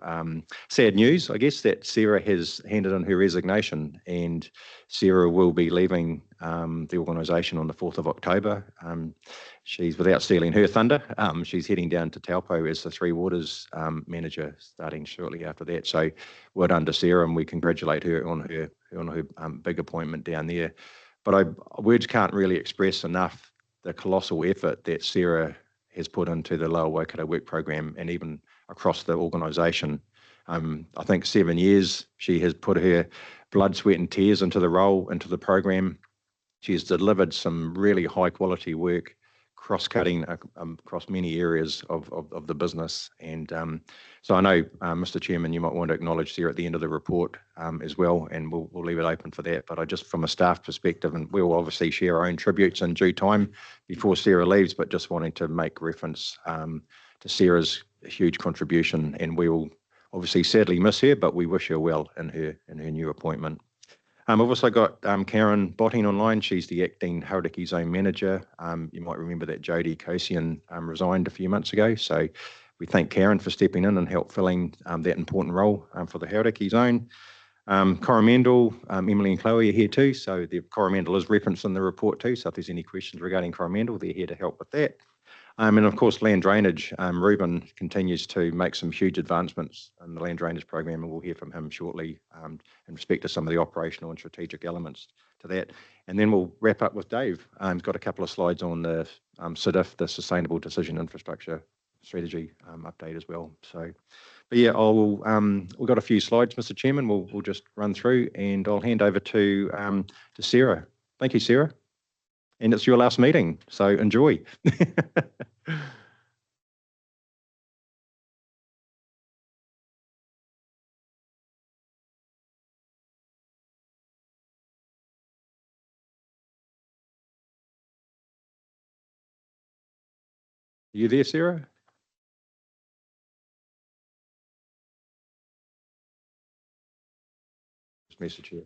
Speaker 12: sad news, I guess, that Sarah has handed in her resignation, and Sarah will be leaving the organisation on the 4th of October. She's, without stealing her thunder, she's heading down to Taupo as the Three Waters manager, starting shortly after that. So well done to Sarah, and we congratulate her on her big appointment down there. But words can't really express enough the colossal effort that Sarah has put into the Lower Waikato Work Program and even across the organisation. I think 7 years she has put her blood, sweat and tears into the role, into the program. She has delivered some really high quality work, cross-cutting across many areas of the business. And so I know, Mr. Chairman, you might want to acknowledge Sarah at the end of the report as well, and we'll leave it open for that. But I just, from a staff perspective, and we'll obviously share our own tributes in due time before Sarah leaves, but just wanting to make reference to Sarah's huge contribution, and we will obviously sadly miss her, but we wish her well in her new appointment. I've also got Karen Botting online. She's the acting Hauraki Zone Manager. You might remember that Jodie Kosian resigned a few months ago. So we thank Karen for stepping in and help filling that important role for the Hauraki Zone. Coromandel, Emily and Chloe are here too. So the Coromandel is referenced in the report too. So if there's any questions regarding Coromandel, they're here to help with that. And of course, land drainage. Ruben continues to make some huge advancements in the land drainage program, and we'll hear from him shortly in respect to some of the operational and strategic elements to that. And then we'll wrap up with Dave. He's got a couple of slides on the SIDIF, the Sustainable Decision Infrastructure Strategy update as well. So, but yeah, we've got a few slides, Mr. Chairman. We'll just run through, and I'll hand over to Sarah. Thank you, Sarah. And it's your last meeting, so enjoy. Are you there, Sarah? Just message here.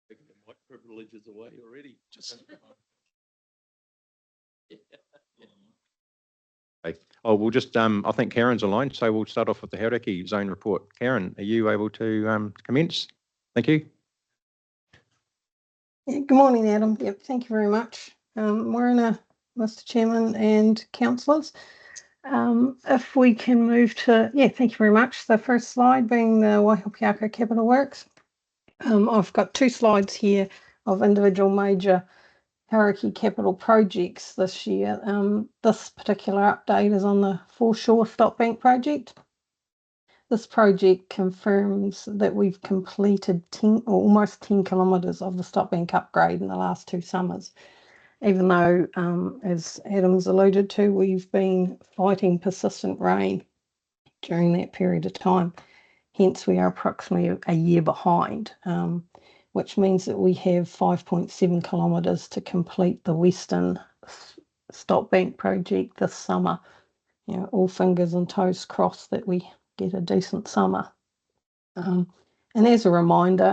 Speaker 6: Taking the mic privileges away already.
Speaker 12: Okay. Oh, we'll just, I think Karen's online, so we'll start off with the Hauraki Zone report. Karen, are you able to commence? Thank you.
Speaker 13: Yeah, good morning, Adam. Yep, thank you very much. Morena, Mr. Chairman and councillors. If we can move to, thank you very much. The first slide being the Waihopiaka Capital Works. I've got 2 slides here of individual major Karakia capital projects this year. This particular update is on the Foreshore Stop Bank project. This project confirms that we've completed 10 or almost 10 kilometres of the stop bank upgrade in the last 2 summers, even though, as Adam's alluded to, we've been fighting persistent rain during that period of time. Hence, we are approximately a year behind, which means that we have 5.7 kilometres to complete the Western Stop Bank project this summer. All fingers and toes crossed that we get a decent summer. And as a reminder,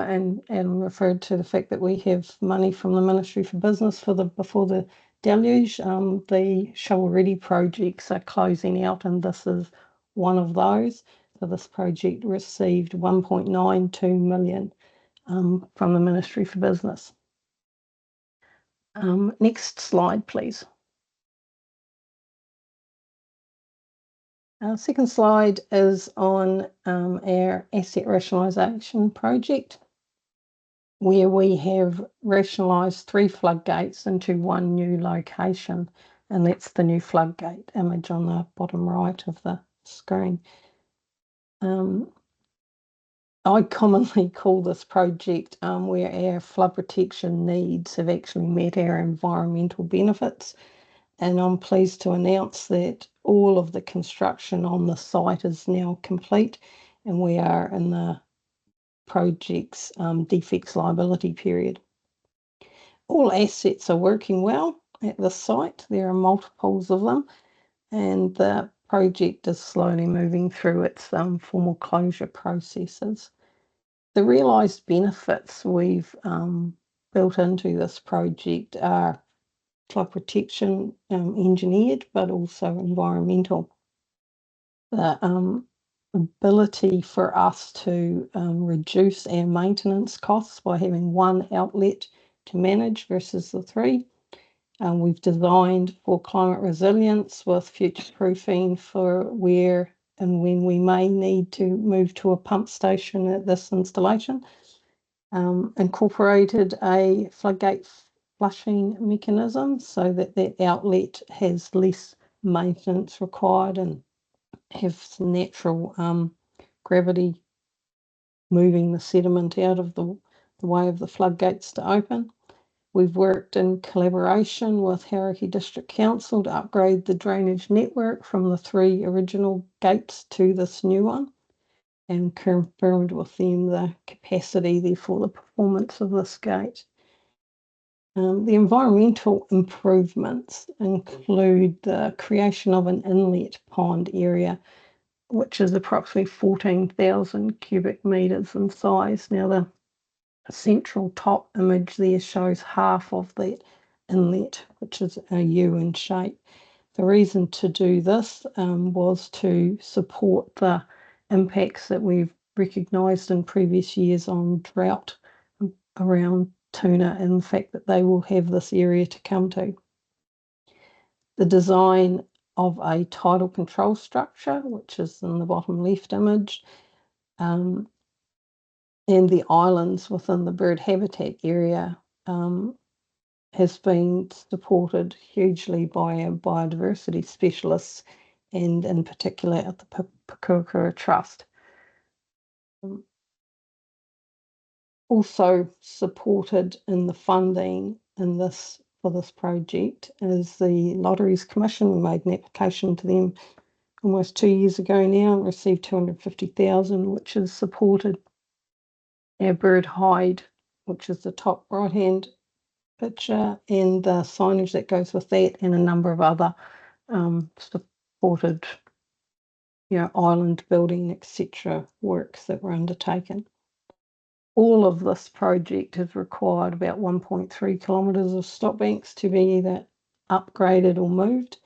Speaker 13: and referred to the fact that we have money from the Ministry for Business for before the deluge, the shovel-ready projects are closing out, and this is one of those. So this project received 1.92 million from the Ministry for Business. Next slide, please. Our second slide is on our asset rationalisation project, where we have rationalised 3 floodgates into one new location, and that's the new floodgate image on the bottom right of the screen. I commonly call this project where our flood protection needs have actually met our environmental benefits, and I'm pleased to announce that all of the construction on the site is now complete, and we are in the project's defects liability period. All assets are working well at the site. There are multiples of them, and the project is slowly moving through its formal closure processes. The realised benefits we've built into this project are flood protection engineered, but also environmental. The ability for us to reduce our maintenance costs by having one outlet to manage versus the 3. We've designed for climate resilience with future proofing for where and when we may need to move to a pump station at this installation. Incorporated a floodgate flushing mechanism so that that outlet has less maintenance required and have some natural gravity moving the sediment out of the way of the floodgates to open. We've worked in collaboration with Karakia District Council to upgrade the drainage network from the 3 original gates to this new one, and confirmed with them the capacity, therefore the performance of this gate. The environmental improvements include the creation of an inlet pond area, which is approximately 14,000 cubic metres in size. Now, the central top image there shows half of that inlet, which is a U in shape. The reason to do this was to support the impacts that we've recognised in previous years on drought around tuna, and the fact that they will have this area to come to. The design of a tidal control structure, which is in the bottom left image, and the islands within the bird habitat area has been supported hugely by our biodiversity specialists, and in particular at the Pakukura Trust. Also supported in the funding for this project is the Lotteries Commission. We made an application to them almost 2 years ago now and received 250,000, which has supported our bird hide, which is the top right-hand picture, and the signage that goes with that, and a number of other supported, island building, etc. works that were undertaken. All of this project has required about 1.3 kilometres of stop banks to be either upgraded or moved.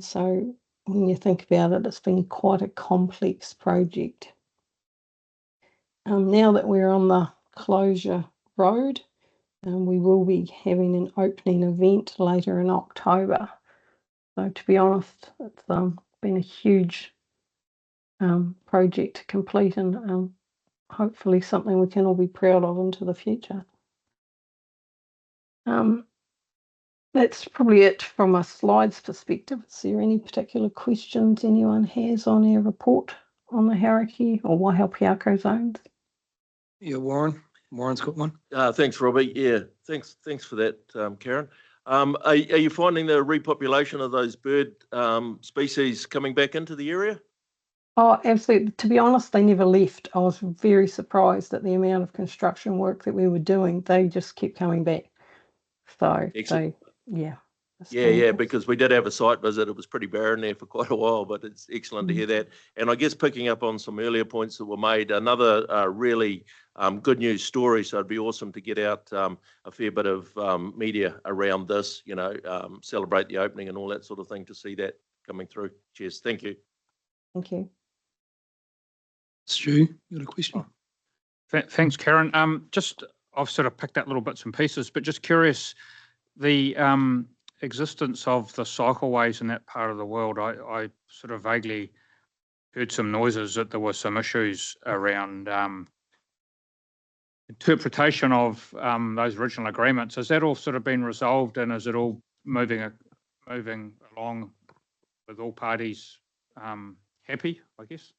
Speaker 13: So when you think about it, it's been quite a complex project. Now that we're on the closure road, we will be having an opening event later in October. So to be honest, it's been a huge project to complete, and hopefully something we can all be proud of into the future. That's probably it from a slides perspective. Is there any particular questions anyone has on our report on the Karakia or Waihaupihako zones?
Speaker 1: Yeah, Warren. Warren's got one.
Speaker 6: Thanks, Robbie. Yeah, thanks for that, Karen. Are you finding the repopulation of those bird species coming back into the area?
Speaker 13: Oh, absolutely. To be honest, they never left. I was very surprised at the amount of construction work that we were doing. They just kept coming back. So,
Speaker 6: Excellent.
Speaker 13: yeah.
Speaker 6: Yeah, because we did have a site visit. It was pretty barren there for quite a while, but it's excellent to hear that. And I guess picking up on some earlier points that were made, another really good news story. So it'd be awesome to get out a fair bit of media around this, celebrate the opening and all that sort of thing to see that coming through. Cheers. Thank you.
Speaker 13: Thank you.
Speaker 1: Stu, you got a question?
Speaker 4: Thanks, Karen. I've sort of picked up little bits and pieces, but just curious, the existence of the cycleways in that part of the world, I sort of vaguely heard some noises that there were some issues around interpretation of those original agreements. Has that all sort of been resolved, and is it all moving along with all parties happy, I guess?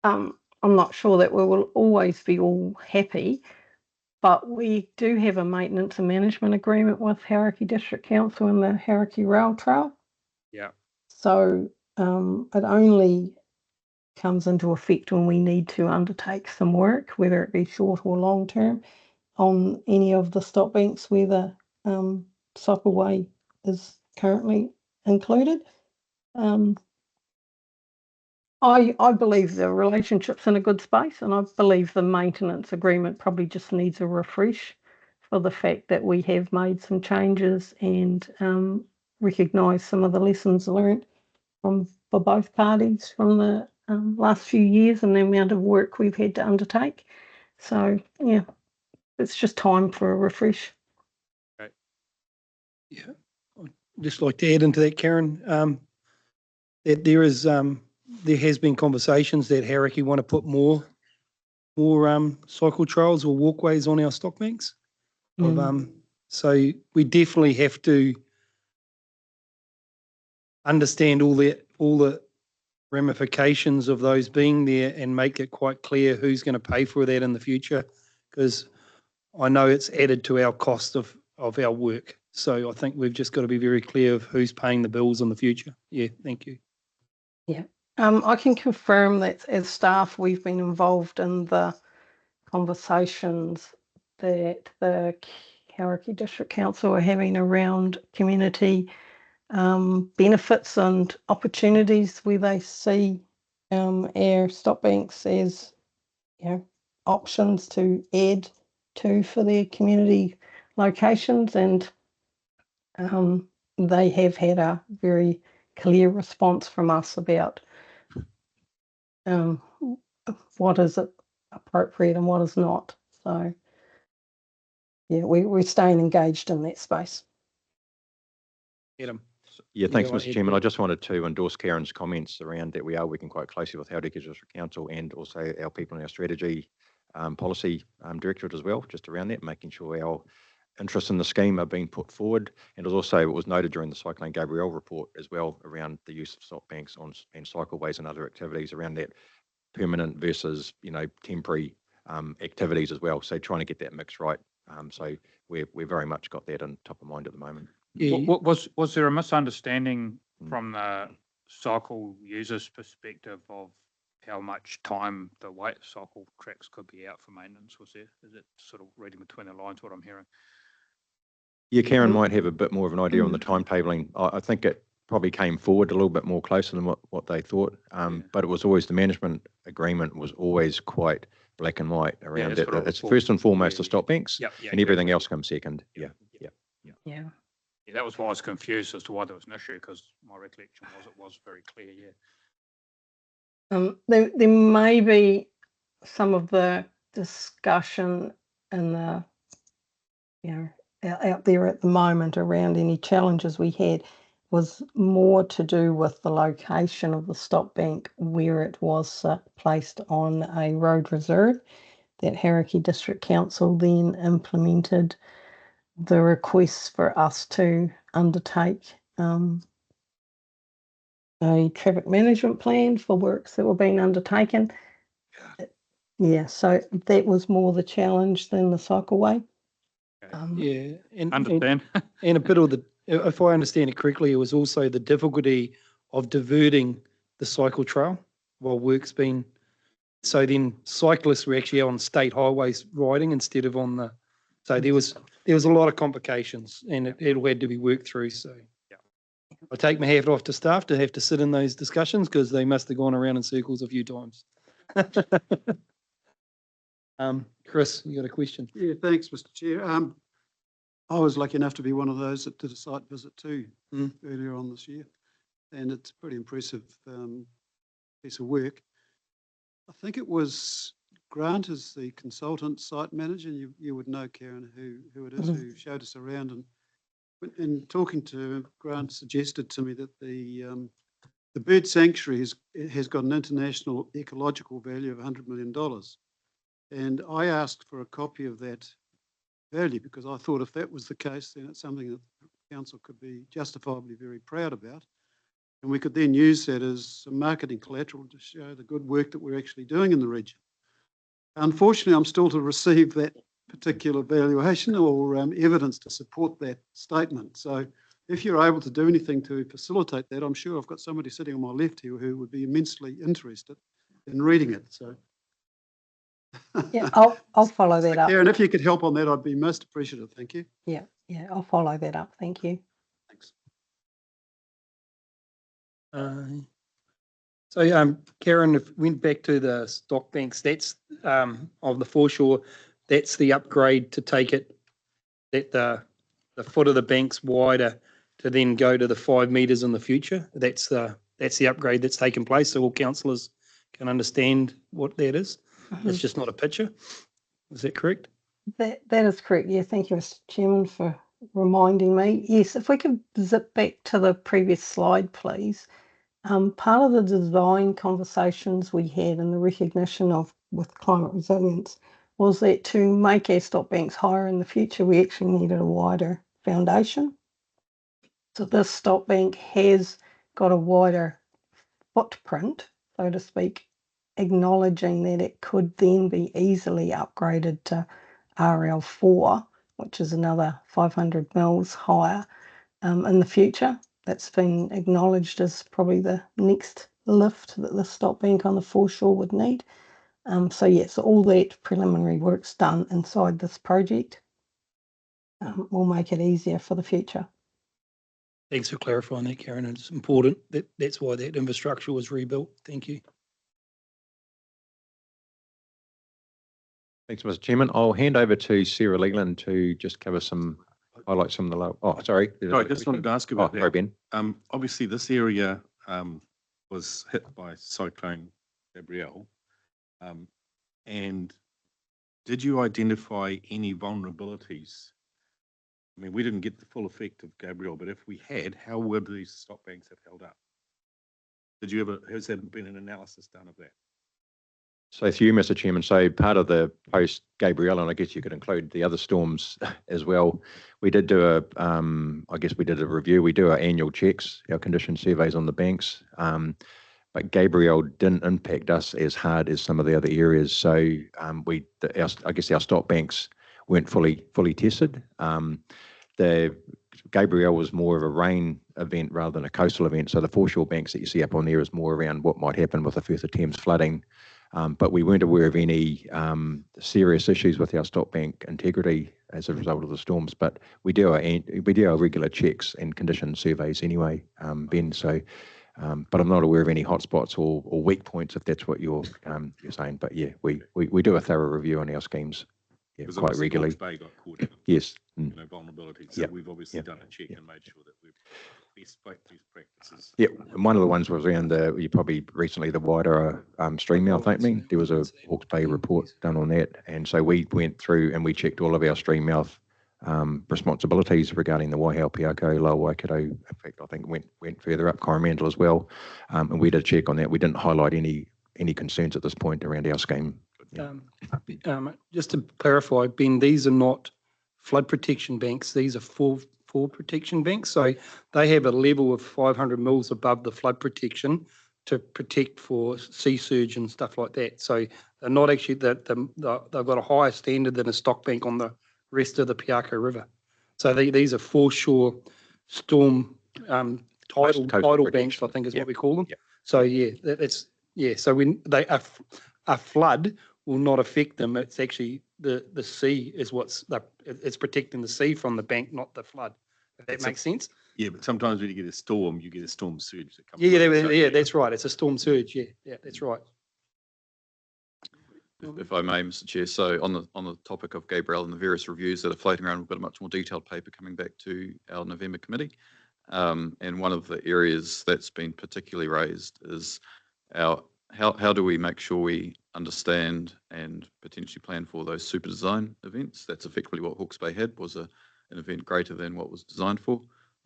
Speaker 13: I'm not sure that we will always be all happy, but we do have a maintenance and management agreement with Karakia District Council and the Karakia Rail Trail.
Speaker 4: Yeah.
Speaker 13: So it only comes into effect when we need to undertake some work, whether it be short or long term, on any of the stop banks where the cycleway is currently included. I believe the relationship's in a good space, and I believe the maintenance agreement probably just needs a refresh for the fact that we have made some changes and recognise some of the lessons learned for both parties from the last few years and the amount of work we've had to undertake. So, yeah, it's just time for a refresh.
Speaker 4: Right.
Speaker 1: Yeah, I'd just like to add into that, Karen, that there has been conversations that Karakia want to put more cycle trails or walkways on our stock banks. So we definitely have to understand all the ramifications of those being there and make it quite clear who's going to pay for that in the future, because I know it's added to our cost of our work. So I think we've just got to be very clear of who's paying the bills in the future. Yeah, thank you.
Speaker 13: Yeah. I can confirm that as staff, we've been involved in the conversations that the Karakia District Council are having around community benefits and opportunities where they see our stop banks as, options to add to for their community locations, and they have had a very clear response from us about what is appropriate and what is not. So, yeah, we're staying engaged in that space.
Speaker 1: Adam.
Speaker 12: Yeah, thanks,
Speaker 1: go
Speaker 12: Mr.
Speaker 1: ahead,
Speaker 12: Chairman.
Speaker 1: Brett.
Speaker 12: I just wanted to endorse Karen's comments around that we are working quite closely with Karakia District Council and also our people in our strategy policy directorate as well, just around that, making sure our interests in the scheme are being put forward. And it was noted during the Cyclone Gabrielle report as well around the use of stop banks and cycleways and other activities around that permanent versus, temporary activities as well. So trying to get that mix right. So we're very much got that on top of mind at the moment.
Speaker 1: Yeah,
Speaker 4: Was there a misunderstanding from the cycle users' perspective of how much time the cycle tracks could be out for maintenance? Was there? Is it sort of reading between the lines what I'm hearing?
Speaker 12: Yeah, Karen might have a bit more of an idea on the timetabling. I think it probably came forward a little bit more closer than what they thought. But it was always, the management agreement was always quite black and white around it. It's first and foremost the stop banks, and everything else comes second. Yeah.
Speaker 4: Yeah, that was why I was confused as to why there was an issue, because my recollection was it was very clear. Yeah.
Speaker 13: There may be some of the discussion in the, out there at the moment around any challenges we had was more to do with the location of the stop bank where it was placed on a road reserve. That Karakia District Council then implemented the requests for us to undertake a traffic management plan for works that were being undertaken. Yeah, so that was more the challenge than the cycleway.
Speaker 1: yeah,
Speaker 4: Understand.
Speaker 1: and a bit of if I understand it correctly, it was also the difficulty of diverting the cycle trail while work's been. So then cyclists were actually on state highways riding instead of on the So there was a lot of complications, and it all had to be worked through. So I take my hat off to staff to have to sit in those discussions because they must have gone around in circles a few times. Chris, you got a question?
Speaker 11: Yeah, thanks, Mr. Chair. I was lucky enough to be one of those that did a site visit too earlier on this year, and it's a pretty impressive piece of work. I think it was Grant as the consultant site manager, and you would know, Karen, who it is, who showed us around. And in talking to him, Grant suggested to me that the bird sanctuary has got an international ecological value of $100 million. And I asked for a copy of that value because I thought if that was the case, then it's something that the council could be justifiably very proud about. And we could then use that as some marketing collateral to show the good work that we're actually doing in the region. Unfortunately, I'm still to receive that particular valuation or evidence to support that statement. So if you're able to do anything to facilitate that, I'm sure I've got somebody sitting on my left here who would be immensely interested in reading it. So
Speaker 13: Yeah, I'll follow that up.
Speaker 11: Karen, if you could help on that, I'd be most appreciative. Thank you.
Speaker 13: Yeah, I'll follow that up. Thank you.
Speaker 11: Thanks.
Speaker 1: So, Karen, if we went back to the stock banks, that's of the foreshore, that's the upgrade to take it that the foot of the bank's wider to then go to the 5 metres in the future. That's the upgrade that's taken place, so all councillors can understand what that is. It's just not a picture. Is that correct?
Speaker 13: That is correct. Yeah, thank you, Mr. Chairman, for reminding me. Yes, if we could zip back to the previous slide, please. Part of the design conversations we had and the recognition of with climate resilience was that to make our stock banks higher in the future, we actually needed a wider foundation. So this stock bank has got a wider footprint, so to speak, acknowledging that it could then be easily upgraded to RL4, which is another 500 mils higher in the future. That's been acknowledged as probably the next lift that the stock bank on the foreshore would need. So yes, all that preliminary work's done inside this project will make it easier for the future.
Speaker 1: Thanks for clarifying that, Karen. It's important. That's why that infrastructure was rebuilt. Thank you.
Speaker 12: Thanks, Mr. Chairman. I'll hand over to Sarah Leland to just cover highlight some of the low. Oh, sorry.
Speaker 7: No, I just wanted to ask about
Speaker 12: sorry,
Speaker 7: that.
Speaker 12: Ben.
Speaker 7: Obviously, this area was hit by Cyclone Gabrielle. And did you identify any vulnerabilities? I mean, we didn't get the full effect of Gabrielle, but if we had, how would these stock banks have held up? Has there been an analysis done of that?
Speaker 12: So through you, Mr. Chairman, so part of the post Gabrielle, and I guess you could include the other storms as well, we did do I guess we did a review. We do our annual checks, our condition surveys on the banks, but Gabrielle didn't impact us as hard as some of the other areas. So I guess our stock banks weren't fully tested. The Gabrielle was more of a rain event rather than a coastal event. So the foreshore banks that you see up on there is more around what might happen with the Firth of Thames flooding. But we weren't aware of any serious issues with our stock bank integrity as a result of the storms. But we do our regular checks and condition surveys anyway, Ben. So, but I'm not aware of any hotspots or weak points if that's what you're saying. But yeah, we do a thorough review on our schemes. Yeah, quite regularly.
Speaker 7: Bay got caught in,
Speaker 12: yes.
Speaker 7: Vulnerabilities. So we've obviously done a check and made sure that we've best practices.
Speaker 12: Yeah, and one of the ones was around you probably recently the wider stream mouth opening. There was a Hawke's Bay report done on that, and so we went through and we checked all of our stream mouth responsibilities regarding the Waihau, Piako, Lower Waikato. In fact, I think went further up Coromandel as well, and we did check on that. We didn't highlight any concerns at this point around our scheme. Yeah.
Speaker 1: Just to clarify, Ben, these are not flood protection banks. These are fall protection banks. So they have a level of 500 mils above the flood protection to protect for sea surge and stuff like that. So they're not actually they've got a higher standard than a stock bank on the rest of the Piako River. So these are foreshore storm tidal banks, I think is what we call them.
Speaker 12: Yep.
Speaker 1: So yeah, So when a flood will not affect them. It's actually the sea is it's protecting the sea from the bank, not the flood. If that
Speaker 7: It's a-
Speaker 1: makes sense.
Speaker 7: Yeah, but sometimes when you get a storm surge that comes.
Speaker 1: Yeah,
Speaker 7: through. So-
Speaker 1: yeah, that's right. It's a storm surge. Yeah, that's right.
Speaker 2: If I may, Mr. Chair, so on the topic of Gabrielle and the various reviews that are floating around, we've got a much more detailed paper coming back to our November committee. And one of the areas that's been particularly raised is how do we make sure we understand and potentially plan for those super design events? That's effectively what Hawke's Bay had, was an event greater than what was designed for.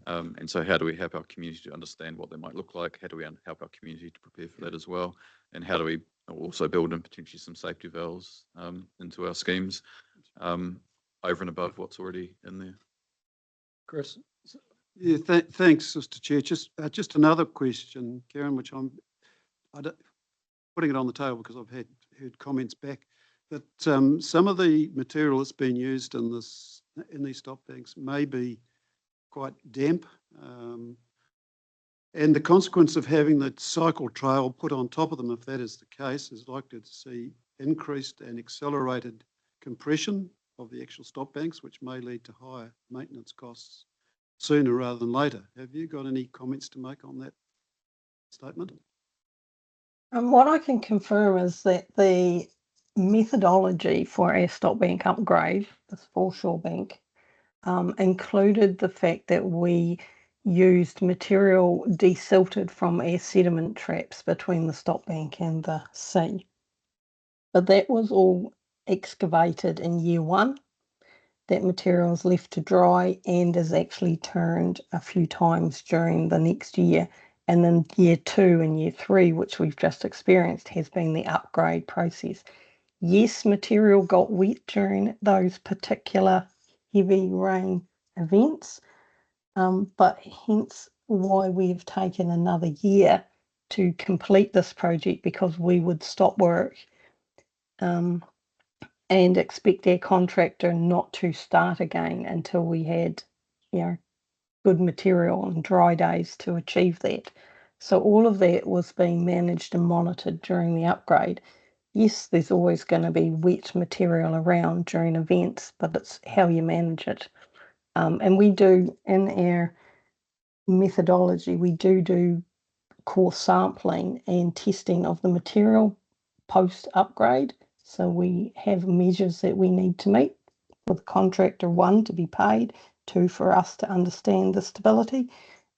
Speaker 2: And so how do we help our community to understand what they might look like? How do we help our community to prepare for that as well? And how do we also build in potentially some safety valves into our schemes over and above what's already in there?
Speaker 1: Chris?
Speaker 11: Yeah, thanks, Mr. Chair. Just another question, Karen, which putting it on the table because I've heard comments back that some of the material that's been used in these stop banks may be quite damp, and the consequence of having the cycle trail put on top of them, if that is the case, is likely to see increased and accelerated compression of the actual stop banks, which may lead to higher maintenance costs sooner rather than later. Have you got any comments to make on that statement?
Speaker 13: What I can confirm is that the methodology for our stop bank upgrade, this foreshore bank, included the fact that we used material desilted from our sediment traps between the stop bank and the sea. But that was all excavated in year one. That material is left to dry and is actually turned a few times during the next year. And then year 2 and year 3, which we've just experienced, has been the upgrade process. Yes, material got wet during those particular heavy rain events, but hence why we've taken another year to complete this project, because we would stop work and expect our contractor not to start again until we had, good material and dry days to achieve that. So all of that was being managed and monitored during the upgrade. Yes, there's always going to be wet material around during events, but it's how you manage it. And we do, in our methodology, we do core sampling and testing of the material post upgrade. So we have measures that we need to meet with contractor, 1, to be paid, 2, for us to understand the stability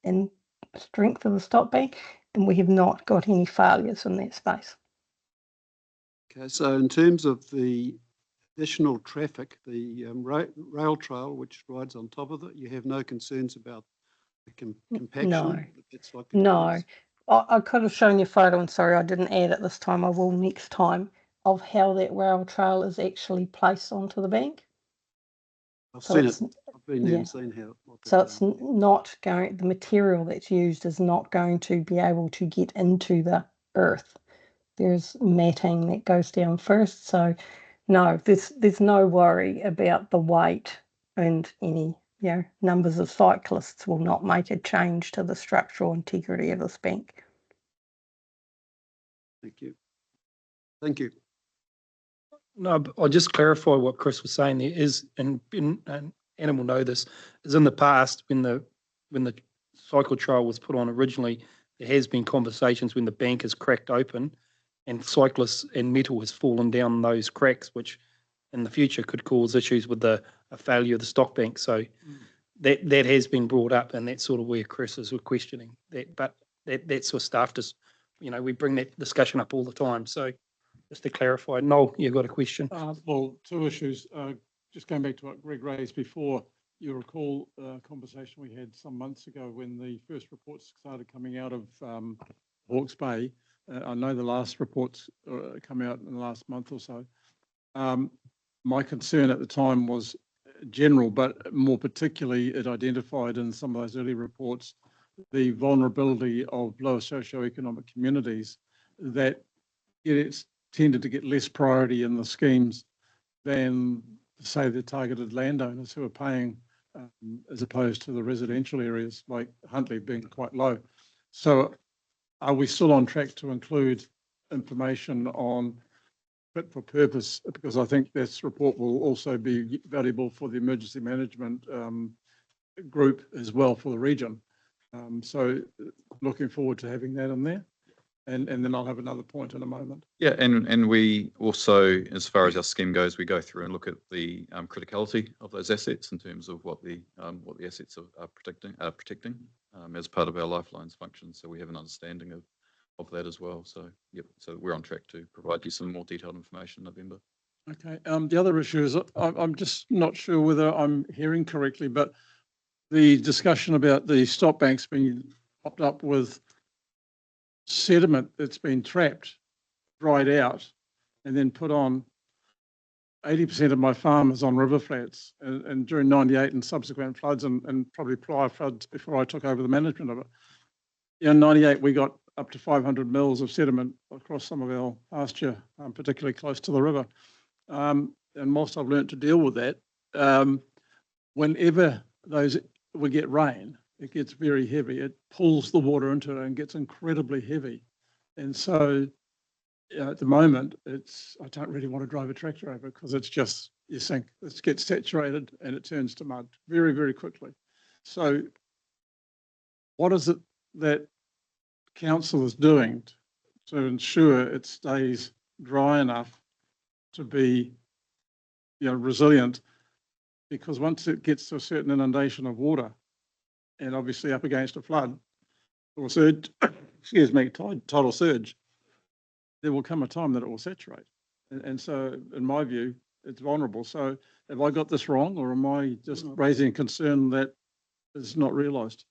Speaker 13: and strength of the stop bank, and we have not got any failures in that space.
Speaker 11: Okay, so in terms of the additional traffic, the rail trail which rides on top of it, you have no concerns about the compaction?
Speaker 13: No,
Speaker 11: That's likely to
Speaker 13: no.
Speaker 11: cause?
Speaker 13: I could have shown you a photo, and sorry I didn't add it this time, I will next time, of how that rail trail is actually placed onto the bank.
Speaker 11: I've
Speaker 13: So
Speaker 11: seen
Speaker 13: it's-
Speaker 11: it. I've been there
Speaker 13: yeah.
Speaker 11: and seen what
Speaker 13: So
Speaker 11: they've
Speaker 13: it's
Speaker 11: done.
Speaker 13: not going, the material that's used is not going to be able to get into the earth. There's matting that goes down first. So no, there's no worry about the weight, and any, numbers of cyclists will not make a change to the structural integrity of this bank.
Speaker 11: Thank you. Thank you.
Speaker 1: No, but I'll just clarify what Chris was saying. There is, and Anna will know this, is in the past when the cycle trail was put on originally, there has been conversations when the bank is cracked open and cyclists and metal has fallen down those cracks, which in the future could cause issues with a failure of the stock bank. So that has been brought up, and that's sort of where Chris is questioning that. But that's sort of staff just, we bring that discussion up all the time. So just to clarify, Noel, you've got a question?
Speaker 5: Well, 2 issues. Just going back to what Greg raised before, you recall a conversation we had some months ago when the first reports started coming out of Hawke's Bay. I know the last reports come out in the last month or so. My concern at the time was general, but more particularly it identified in some of those early reports the vulnerability of lower socioeconomic communities that it's tended to get less priority in the schemes than, say, the targeted landowners who are paying as opposed to the residential areas like Huntly being quite low. So are we still on track to include information on fit for purpose, because I think this report will also be valuable for the emergency management group as well for the region. So looking forward to having that in there. And then I'll have another point in a moment.
Speaker 2: Yeah, and we also, as far as our scheme goes, we go through and look at the criticality of those assets in terms of what the assets are protecting as part of our lifelines function. So we have an understanding of that as well. So yep, so we're on track to provide you some more detailed information in November.
Speaker 5: Okay. The other issue is I'm just not sure whether I'm hearing correctly, but the discussion about the stop banks being popped up with sediment that's been trapped, dried out, and then put on. 80% of my farm is on river flats, and during 98 and subsequent floods and probably prior floods before I took over the management of it. In 98, we got up to 500 mils of sediment across some of our pasture, particularly close to the river. And whilst I've learned to deal with that, whenever we get rain, it gets very heavy. It pulls the water into it and gets incredibly heavy. And so at the moment, I don't really want to drive a tractor over because it's just, you sink, it gets saturated and it turns to mud very, very quickly. So what is it that council is doing to ensure it stays dry enough to be, resilient? Because once it gets to a certain inundation of water, and obviously up against a flood or surge, excuse me, tidal surge, there will come a time that it will saturate. And so, in my view, it's vulnerable. So have I got this wrong, or am I just raising a concern that is not realised?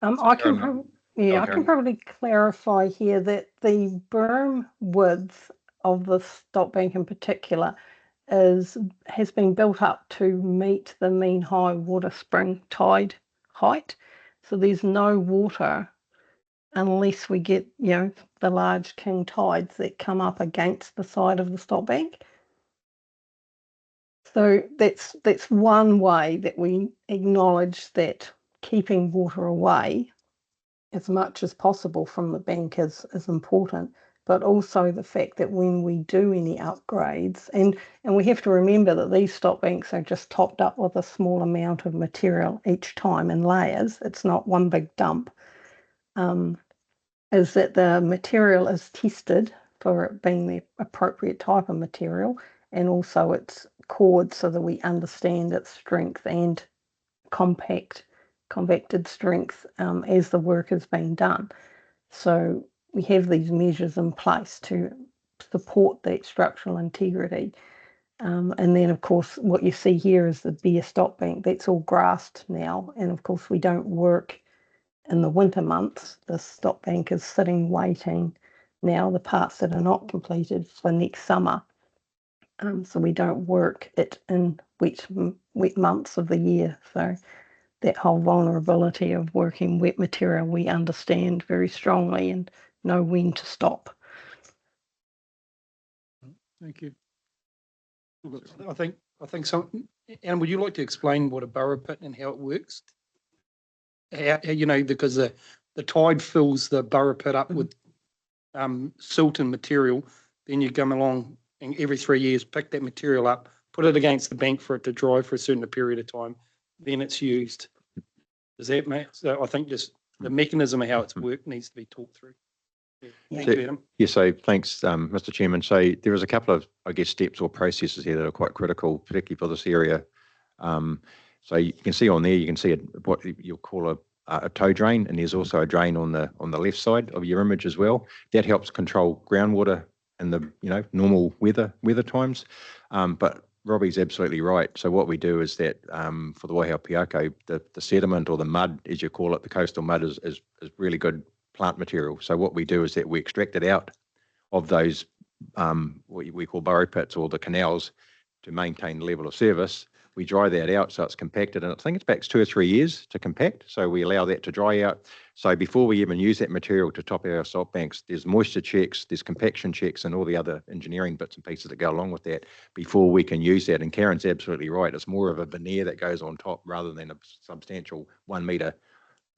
Speaker 13: I can probably clarify here that the berm width of the stop bank in particular has been built up to meet the mean high water spring tide height. So there's no water unless we get, the large king tides that come up against the side of the stop bank. So that's one way that we acknowledge that keeping water away as much as possible from the bank is important, but also the fact that when we do any upgrades, and we have to remember that these stop banks are just topped up with a small amount of material each time in layers, it's not one big dump, is that the material is tested for it being the appropriate type of material, and also its chord so that we understand its strength and convected strength as the work is being done. So we have these measures in place to support that structural integrity. And then, of course, what you see here is the bare stop bank. That's all grassed now. And, of course, we don't work in the winter months. The stop bank is sitting waiting now, the parts that are not completed, for next summer. So we don't work it in wet months of the year. So that whole vulnerability of working wet material, we understand very strongly and know when to stop.
Speaker 5: Thank you.
Speaker 1: I think so. And would you like to explain what a burrow pit and how it works? Because the tide fills the burrow pit up with silt and material, then you come along and every 3 years pick that material up, put it against the bank for it to dry for a certain period of time, then it's used. Does that make? So I think just the mechanism of how it's worked needs to be talked through. Yeah. Thank you, Adam.
Speaker 12: Yeah, so thanks, Mr. Chairman. So there is a couple of, steps or processes here that are quite critical, particularly for this area. So you can see on there, you can see what you'll call a tow drain, and there's also a drain on the left side of your image as well. That helps control groundwater in the normal weather times. But Robbie's absolutely right. So what we do is that for the Waihao Piako, the sediment or the mud, as you call it, the coastal mud is really good plant material. So what we do is that we extract it out of those what we call burrow pits or the canals to maintain the level of service. We dry that out so it's compacted, and I think it takes 2 or 3 years to compact. So we allow that to dry out. So before we even use that material to top our salt banks, there's moisture checks, there's compaction checks, and all the other engineering bits and pieces that go along with that before we can use that. And Karen's absolutely right. It's more of a veneer that goes on top rather than a substantial 1 metre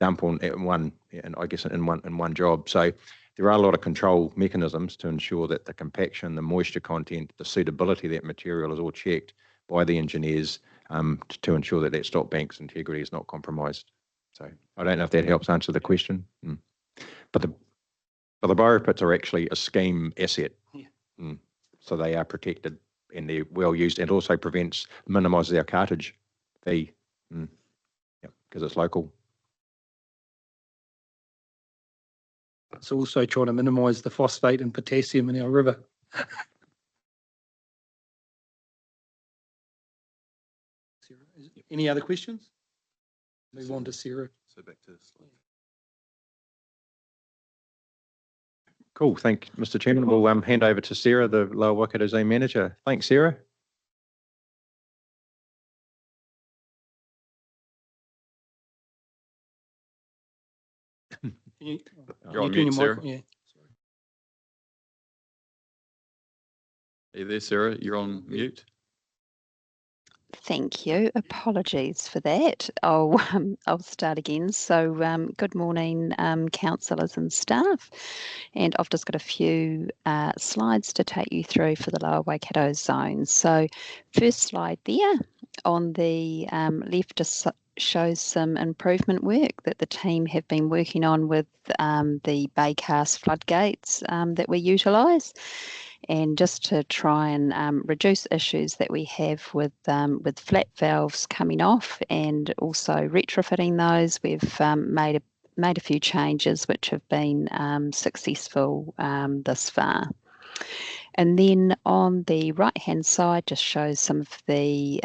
Speaker 12: dump in one job. So there are a lot of control mechanisms to ensure that the compaction, the moisture content, the suitability of that material is all checked by the engineers to ensure that that stop bank's integrity is not compromised. So I don't know if that helps answer the question. But the biopits are actually a scheme asset.
Speaker 1: Yeah.
Speaker 12: So they are protected and they're well used, and also minimises our cartage fee. Because it's local.
Speaker 1: It's also trying to minimise the phosphate and potassium in our river. Any other questions? Move on to Sarah.
Speaker 2: So back to slide.
Speaker 12: Cool, thank you, Mr. Chairman. We'll hand over to Sarah, the Lower Waikato Zone Manager. Thanks, Sarah.
Speaker 2: You're on mute, Sarah.
Speaker 1: Yeah.
Speaker 2: Are you there, Sarah? You're on mute.
Speaker 14: Thank you. Apologies for that. I'll start again. So, good morning, councillors and staff. And I've just got a few slides to take you through for the Lower Waikato Zone. So, first slide there on the left just shows some improvement work that the team have been working on with the Baycast floodgates that we utilise. And just to try and reduce issues that we have with flat valves coming off, and also retrofitting those, we've made a few changes which have been successful thus far. And then on the right-hand side just shows some of the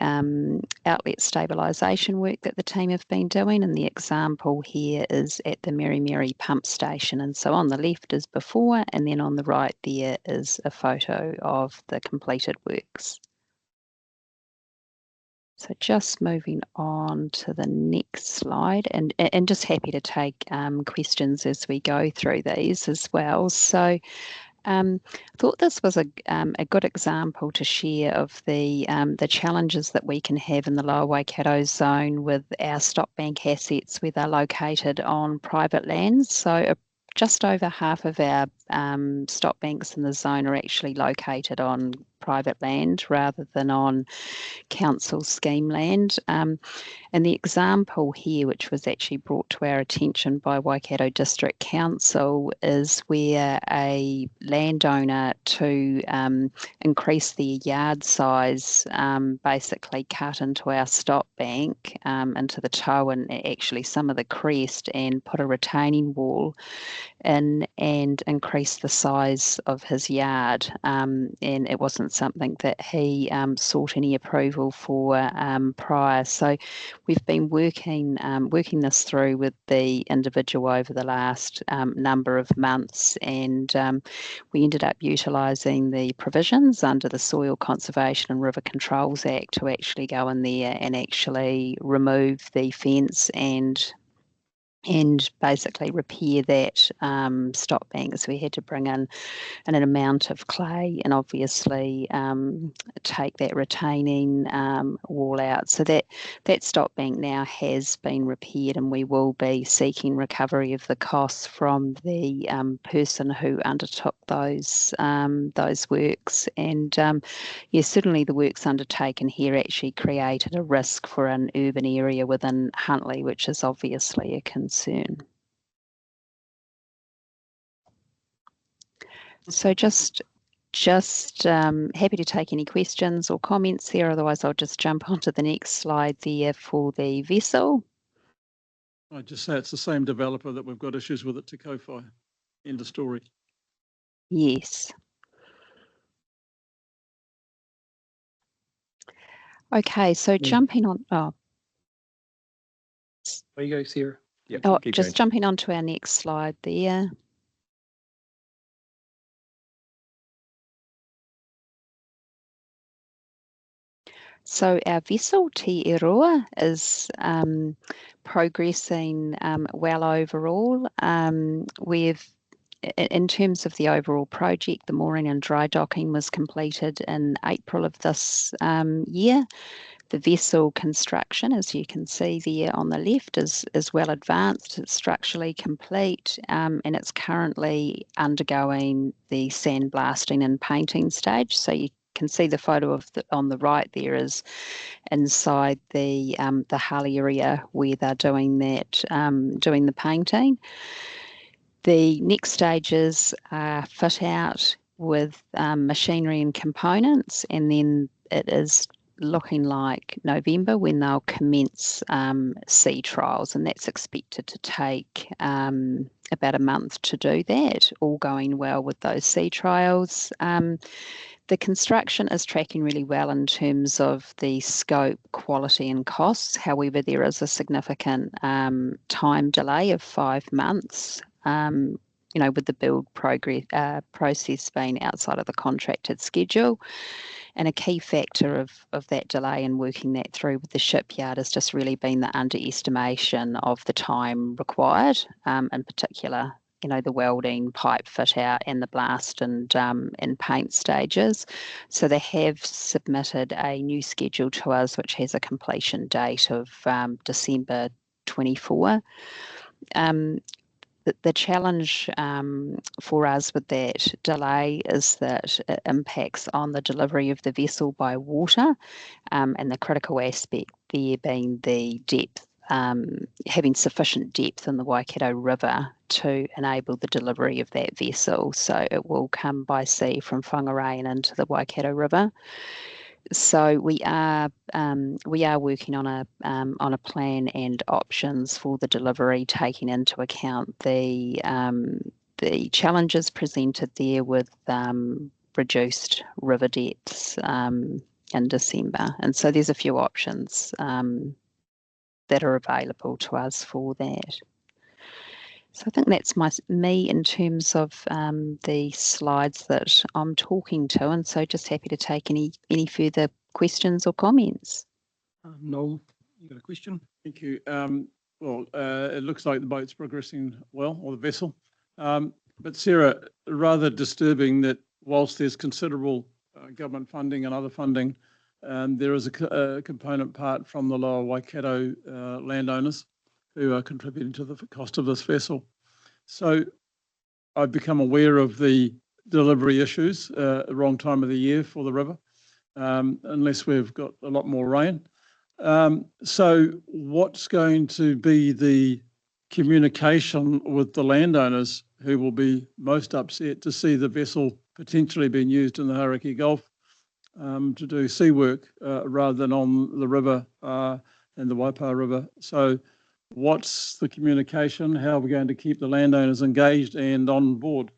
Speaker 14: outlet stabilisation work that the team have been doing. And the example here is at the Mary Mary pump station. And so on the left is before, and then on the right there is a photo of the completed works. So just moving on to the next slide, and just happy to take questions as we go through these as well. So thought this was a good example to share of the challenges that we can have in the Lower Waikato Zone with our stock bank assets where they're located on private lands. So just over half of our stock banks in the zone are actually located on private land rather than on council scheme land. And the example here, which was actually brought to our attention by Waikato District Council, is where a landowner to increase their yard size basically cut into our stock bank, into the toe and actually some of the crest, and put a retaining wall in and increase the size of his yard. And it wasn't something that he sought any approval for prior. So we've been working this through with the individual over the last number of months, and we ended up utilising the provisions under the Soil Conservation and River Controls Act to actually go in there and actually remove the fence and basically repair that stock bank. So we had to bring in an amount of clay and obviously take that retaining wall out. So that stock bank now has been repaired, and we will be seeking recovery of the costs from the person who undertook those works. And yes, certainly the works undertaken here actually created a risk for an urban area within Huntly, which is obviously a concern. So just happy to take any questions or comments there. Otherwise, I'll just jump onto the next slide there for the vessel.
Speaker 5: I'd just say it's the same developer that we've got issues with at Te Kowhai. End of story.
Speaker 14: Yes. Okay, so jumping on.
Speaker 1: There you go, Sarah.
Speaker 12: Yep,
Speaker 14: just jumping on to our next slide there. So our vessel Te Iroa is progressing well overall. In terms of the overall project, the mooring and dry docking was completed in April of this year. The vessel construction, as you can see there on the left, is well advanced. It's structurally complete, and it's currently undergoing the sandblasting and painting stage. So you can see the photo of on the right there is inside the hull area where they're doing that, doing the painting. The next stages are fit out with machinery and components, and then it is looking like November when they'll commence sea trials, and that's expected to take about a month to do that, all going well with those sea trials. The construction is tracking really well in terms of the scope, quality and costs. However, there is a significant time delay of 5 months, with the build process being outside of the contracted schedule. And a key factor of that delay and working that through with the shipyard has just really been the underestimation of the time required, in particular, the welding, pipe fit out and the blast and paint stages. So they have submitted a new schedule to us, which has a completion date of December 24. The challenge for us with that delay is that it impacts on the delivery of the vessel by water, and the critical aspect there being the depth, having sufficient depth in the Waikato River to enable the delivery of that vessel. So it will come by sea from Whangarei and into the Waikato River. So we are working on a plan and options for the delivery, taking into account the challenges presented there with reduced river depths in December. And so there's a few options that are available to us for that. So I think that's me in terms of the slides that I'm talking to, and so just happy to take any further questions or comments.
Speaker 1: Noel, you got a question?
Speaker 5: Thank you. It looks like the boat's progressing well, or the vessel. But Sarah, rather disturbing that whilst there's considerable government funding and other funding, there is a component part from the lower Waikato landowners who are contributing to the cost of this vessel. So I've become aware of the delivery issues, the wrong time of the year for the river, unless we've got a lot more rain. So what's going to be the communication with the landowners who will be most upset to see the vessel potentially being used in the Karakia Gulf to do sea work rather than on the river and the Waipa River? So what's the communication? How are we going to keep the landowners engaged and on board?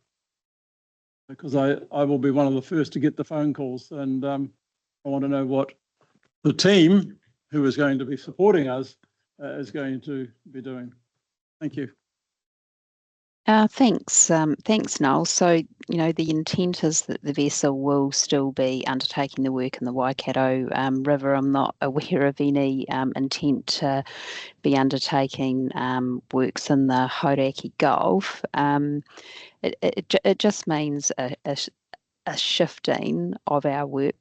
Speaker 5: Because I will be one of the first to get the phone calls, and I want to know what the team who is going to be supporting us is going to be doing. Thank you.
Speaker 14: Thanks, Noel. So, the intent is that the vessel will still be undertaking the work in the Waikato River. I'm not aware of any intent to be undertaking works in the Hauraki Gulf. It just means a shifting of our work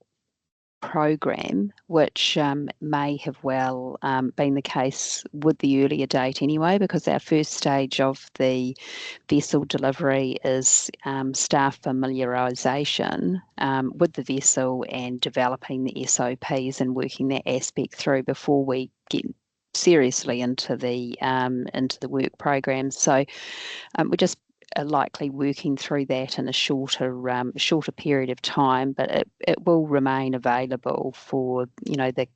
Speaker 14: program, which may have well been the case with the earlier date anyway, because our first stage of the vessel delivery is staff familiarisation with the vessel and developing the SOPs and working that aspect through before we get seriously into the work program. So we're just likely working through that in a shorter period of time, but it will remain available for the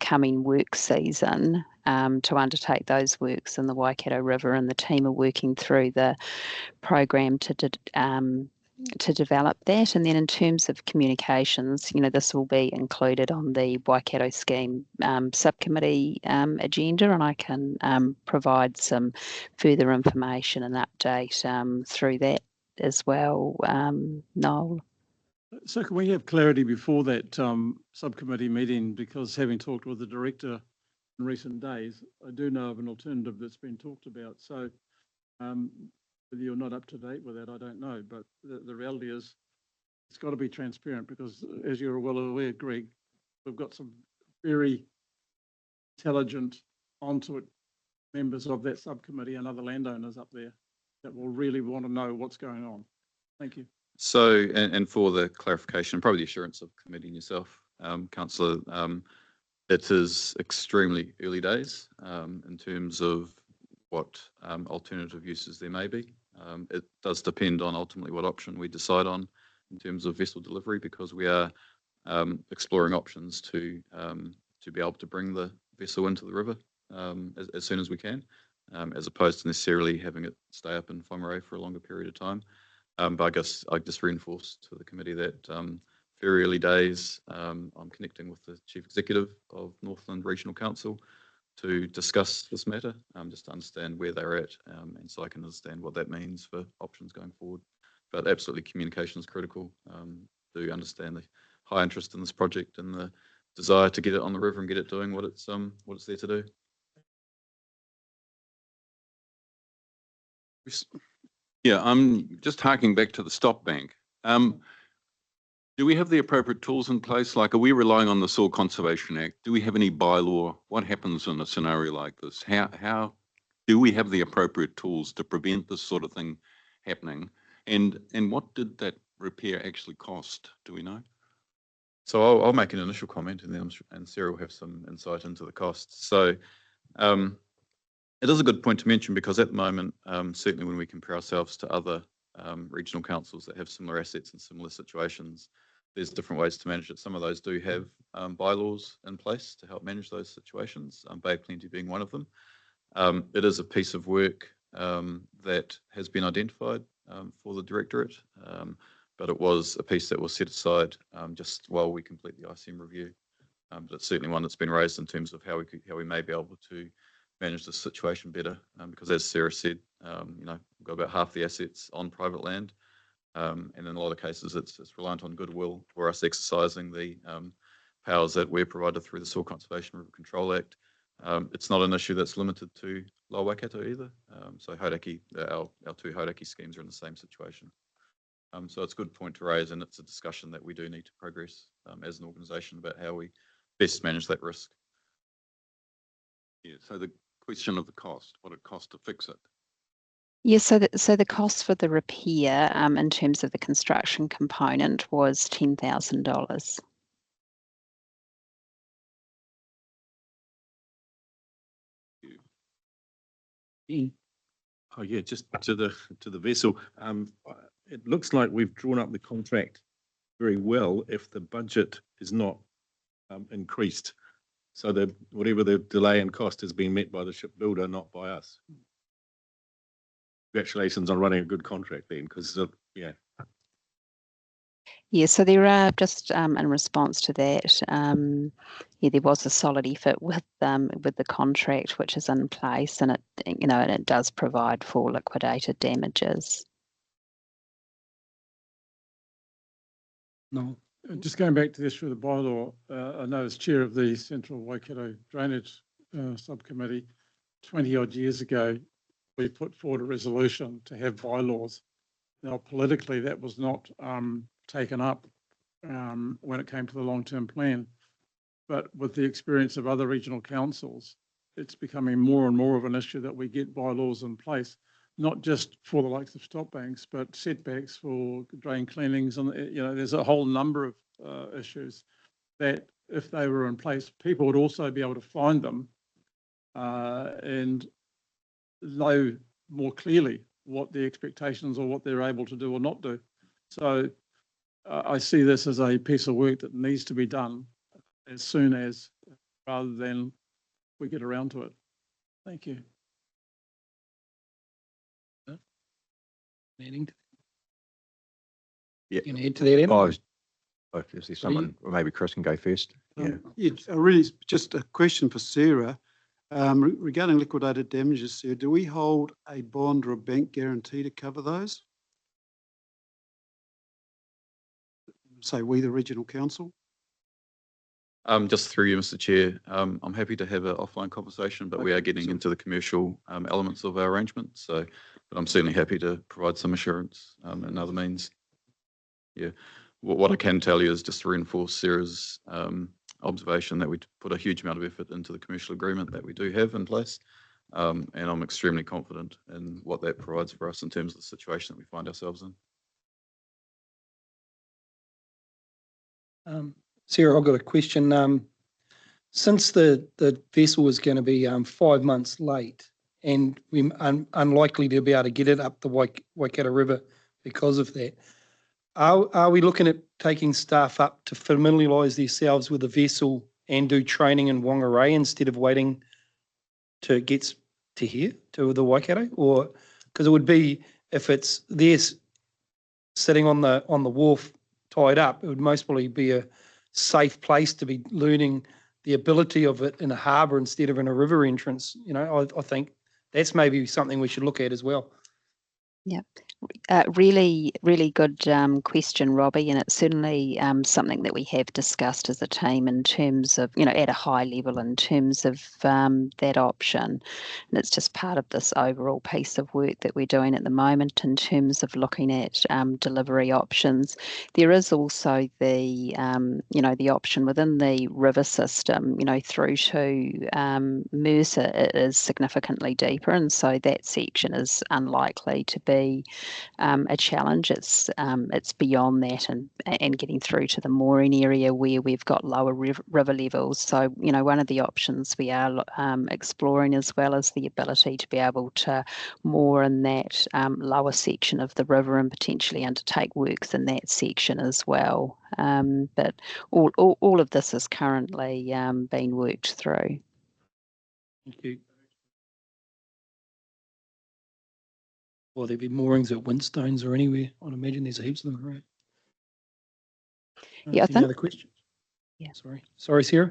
Speaker 14: coming work season to undertake those works in the Waikato River, and the team are working through the program to develop that. And then in terms of communications, this will be included on the Waikato Scheme subcommittee agenda, and I can provide some further information and update through that as well, Noel.
Speaker 5: So can we have clarity before that subcommittee meeting? Because having talked with the director in recent days, I do know of an alternative that's been talked about. So whether you're not up to date with that, I don't know. But the reality is it's got to be transparent, because as you're well aware, Greg, we've got some very intelligent onto it members of that subcommittee and other landowners up there that will really want to know what's going on. Thank you.
Speaker 2: So, and for the clarification, probably the assurance of the committee and yourself, Councillor, it is extremely early days in terms of what alternative uses there may be. It does depend on ultimately what option we decide on in terms of vessel delivery, because we are exploring options to be able to bring the vessel into the river as soon as we can, as opposed to necessarily having it stay up in Whangarei for a longer period of time. But I guess I just reinforce to the committee that very early days, I'm connecting with the Chief Executive of Northland Regional Council to discuss this matter, just to understand where they're at, and so I can understand what that means for options going forward. But absolutely, communication is critical. Do understand the high interest in this project and the desire to get it on the river and get it doing what it's there to do.
Speaker 8: Yeah, I'm just harking back to the stop bank. Do we have the appropriate tools in place? Like, are we relying on the Soil Conservation Act? Do we have any bylaw? What happens in a scenario like this? How do we have the appropriate tools to prevent this sort of thing happening? And what did that repair actually cost? Do we know?
Speaker 2: So I'll make an initial comment, and then Sarah will have some insight into the costs. So it is a good point to mention, because at the moment, certainly when we compare ourselves to other regional councils that have similar assets in similar situations, there's different ways to manage it. Some of those do have bylaws in place to help manage those situations, Bay of Plenty being one of them. It is a piece of work that has been identified for the Directorate, but it was a piece that was set aside just while we complete the ICM review. But it's certainly one that's been raised in terms of how we may be able to manage this situation better, because as Sarah said, we've got about half the assets on private land, and in a lot of cases it's reliant on goodwill for us exercising the powers that we're provided through the Soil Conservation River Control Act. It's not an issue that's limited to Lower Waikato either. So Hauraki, our two Hauraki schemes are in the same situation. So it's a good point to raise, and it's a discussion that we do need to progress as an organisation about how we best manage that risk.
Speaker 8: Yeah, so the question of the cost, what it costs to fix it.
Speaker 14: Yes, so the cost for the repair in terms of the construction component was $10,000.
Speaker 7: Oh yeah, just to the vessel. It looks like we've drawn up the contract very well if the budget is not increased, so that whatever the delay and cost has been met by the shipbuilder, not by us. Congratulations on running a good contract then, because yeah.
Speaker 14: Yeah, so there are just in response to that, there was a solid effort with the contract which is in place, and it does provide for liquidated damages.
Speaker 5: No, just going back to the issue of the bylaw, I know as chair of the Central Waikato Drainage Subcommittee, 20 odd years ago, we put forward a resolution to have bylaws. Now, politically, that was not taken up when it came to the long-term plan. But with the experience of other regional councils, it's becoming more and more of an issue that we get bylaws in place, not just for the likes of stop banks, but setbacks for drain cleanings. And, there's a whole number of issues that if they were in place, people would also be able to find them and know more clearly what the expectations or what they're able to do or not do. So I see this as a piece of work that needs to be done as soon as, rather than we get around to it. Thank you.
Speaker 1: Anything to
Speaker 12: Yeah.
Speaker 1: you can add to that, Em?
Speaker 12: If there's someone, or maybe Chris can go first. Yeah.
Speaker 11: Really, just a question for Sarah. Regarding liquidated damages, Sarah, do we hold a bond or a bank guarantee to cover those? Say we, the regional council?
Speaker 2: Just through you, Mr. Chair, I'm happy to have an offline conversation, but we are getting into the commercial elements of our arrangement. So, but I'm certainly happy to provide some assurance and other means. Yeah, what I can tell you is just to reinforce Sarah's observation that we put a huge amount of effort into the commercial agreement that we do have in place. And I'm extremely confident in what that provides for us in terms of the situation that we find ourselves in.
Speaker 1: Sarah, I've got a question. Since the vessel is going to be 5 months late and we're unlikely to be able to get it up the Waikato River because of that, are we looking at taking staff up to familiarise themselves with the vessel and do training in Whangarei instead of waiting to get to here, to the Waikato? Or, because it would be, if it's there sitting on the wharf tied up, it would most probably be a safe place to be learning the ability of it in a harbour instead of in a river entrance. You know, I think that's maybe something we should look at as well.
Speaker 14: Yeah. Really, really good question, Robbie, and it's certainly something that we have discussed as a team in terms of, you know, at a high level in terms of that option. And it's just part of this overall piece of work that we're doing at the moment in terms of looking at delivery options. There is also the, you know, the option within the river system, you know, through to Mercer, it is significantly deeper, and so that section is unlikely to be a challenge. It's beyond that and getting through to the mooring area where we've got lower river levels. So, you know, one of the options we are exploring as well is the ability to be able to moor in that lower section of the river and potentially undertake works in that section as well. But all of this is currently being worked through.
Speaker 1: Thank you. Will there be moorings at Windstones or anywhere? I'd imagine there's heaps of them around.
Speaker 14: Yeah, I
Speaker 1: Any
Speaker 14: think.
Speaker 1: other questions?
Speaker 14: Yeah.
Speaker 1: Sorry, Sarah.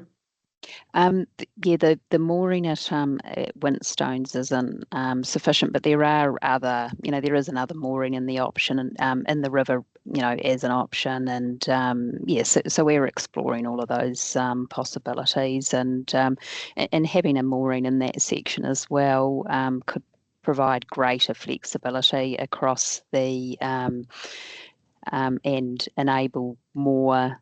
Speaker 14: Yeah, the mooring at Windstones isn't sufficient, but there are other, you know, there is another mooring in the option in the river, you know, as an option, and yes, so we're exploring all of those possibilities, and having a mooring in that section as well could provide greater flexibility across the and enable more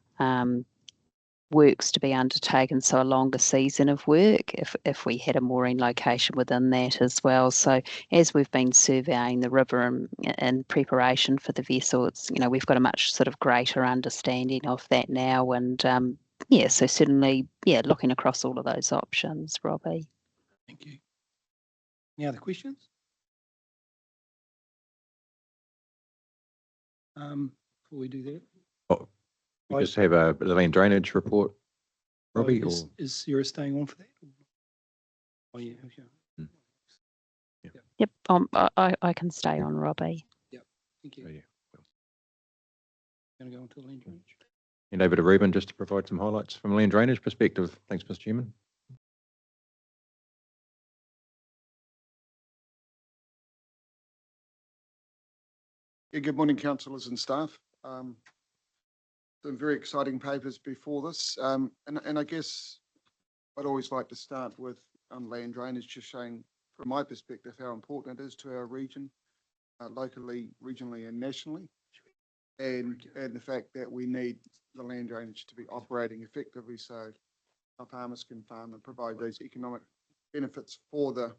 Speaker 14: works to be undertaken, so a longer season of work if we had a mooring location within that as well. So as we've been surveying the river in preparation for the vessel, it's, you know, we've got a much sort of greater understanding of that now, and yeah, so certainly, yeah, looking across all of those options, Robbie.
Speaker 1: Thank you. Any other questions? Before we do that,
Speaker 12: We just have the land drainage report, Robbie, or?
Speaker 1: Is Sarah staying on for that? Oh, yeah. Okay.
Speaker 14: Yep, I can stay on, Robbie.
Speaker 1: Yep, thank you.
Speaker 12: Oh, yeah.
Speaker 1: Going to go into the land drainage.
Speaker 12: And over to Reuben just to provide some highlights from a land drainage perspective. Thanks, Mr. Chairman.
Speaker 15: Yeah, good morning, councillors and staff. Some very exciting papers before this. And I guess I'd always like to start with land drainage, just showing from my perspective how important it is to our region, locally, regionally and nationally. And the fact that we need the land drainage to be operating effectively so our farmers can farm and provide those economic benefits for the,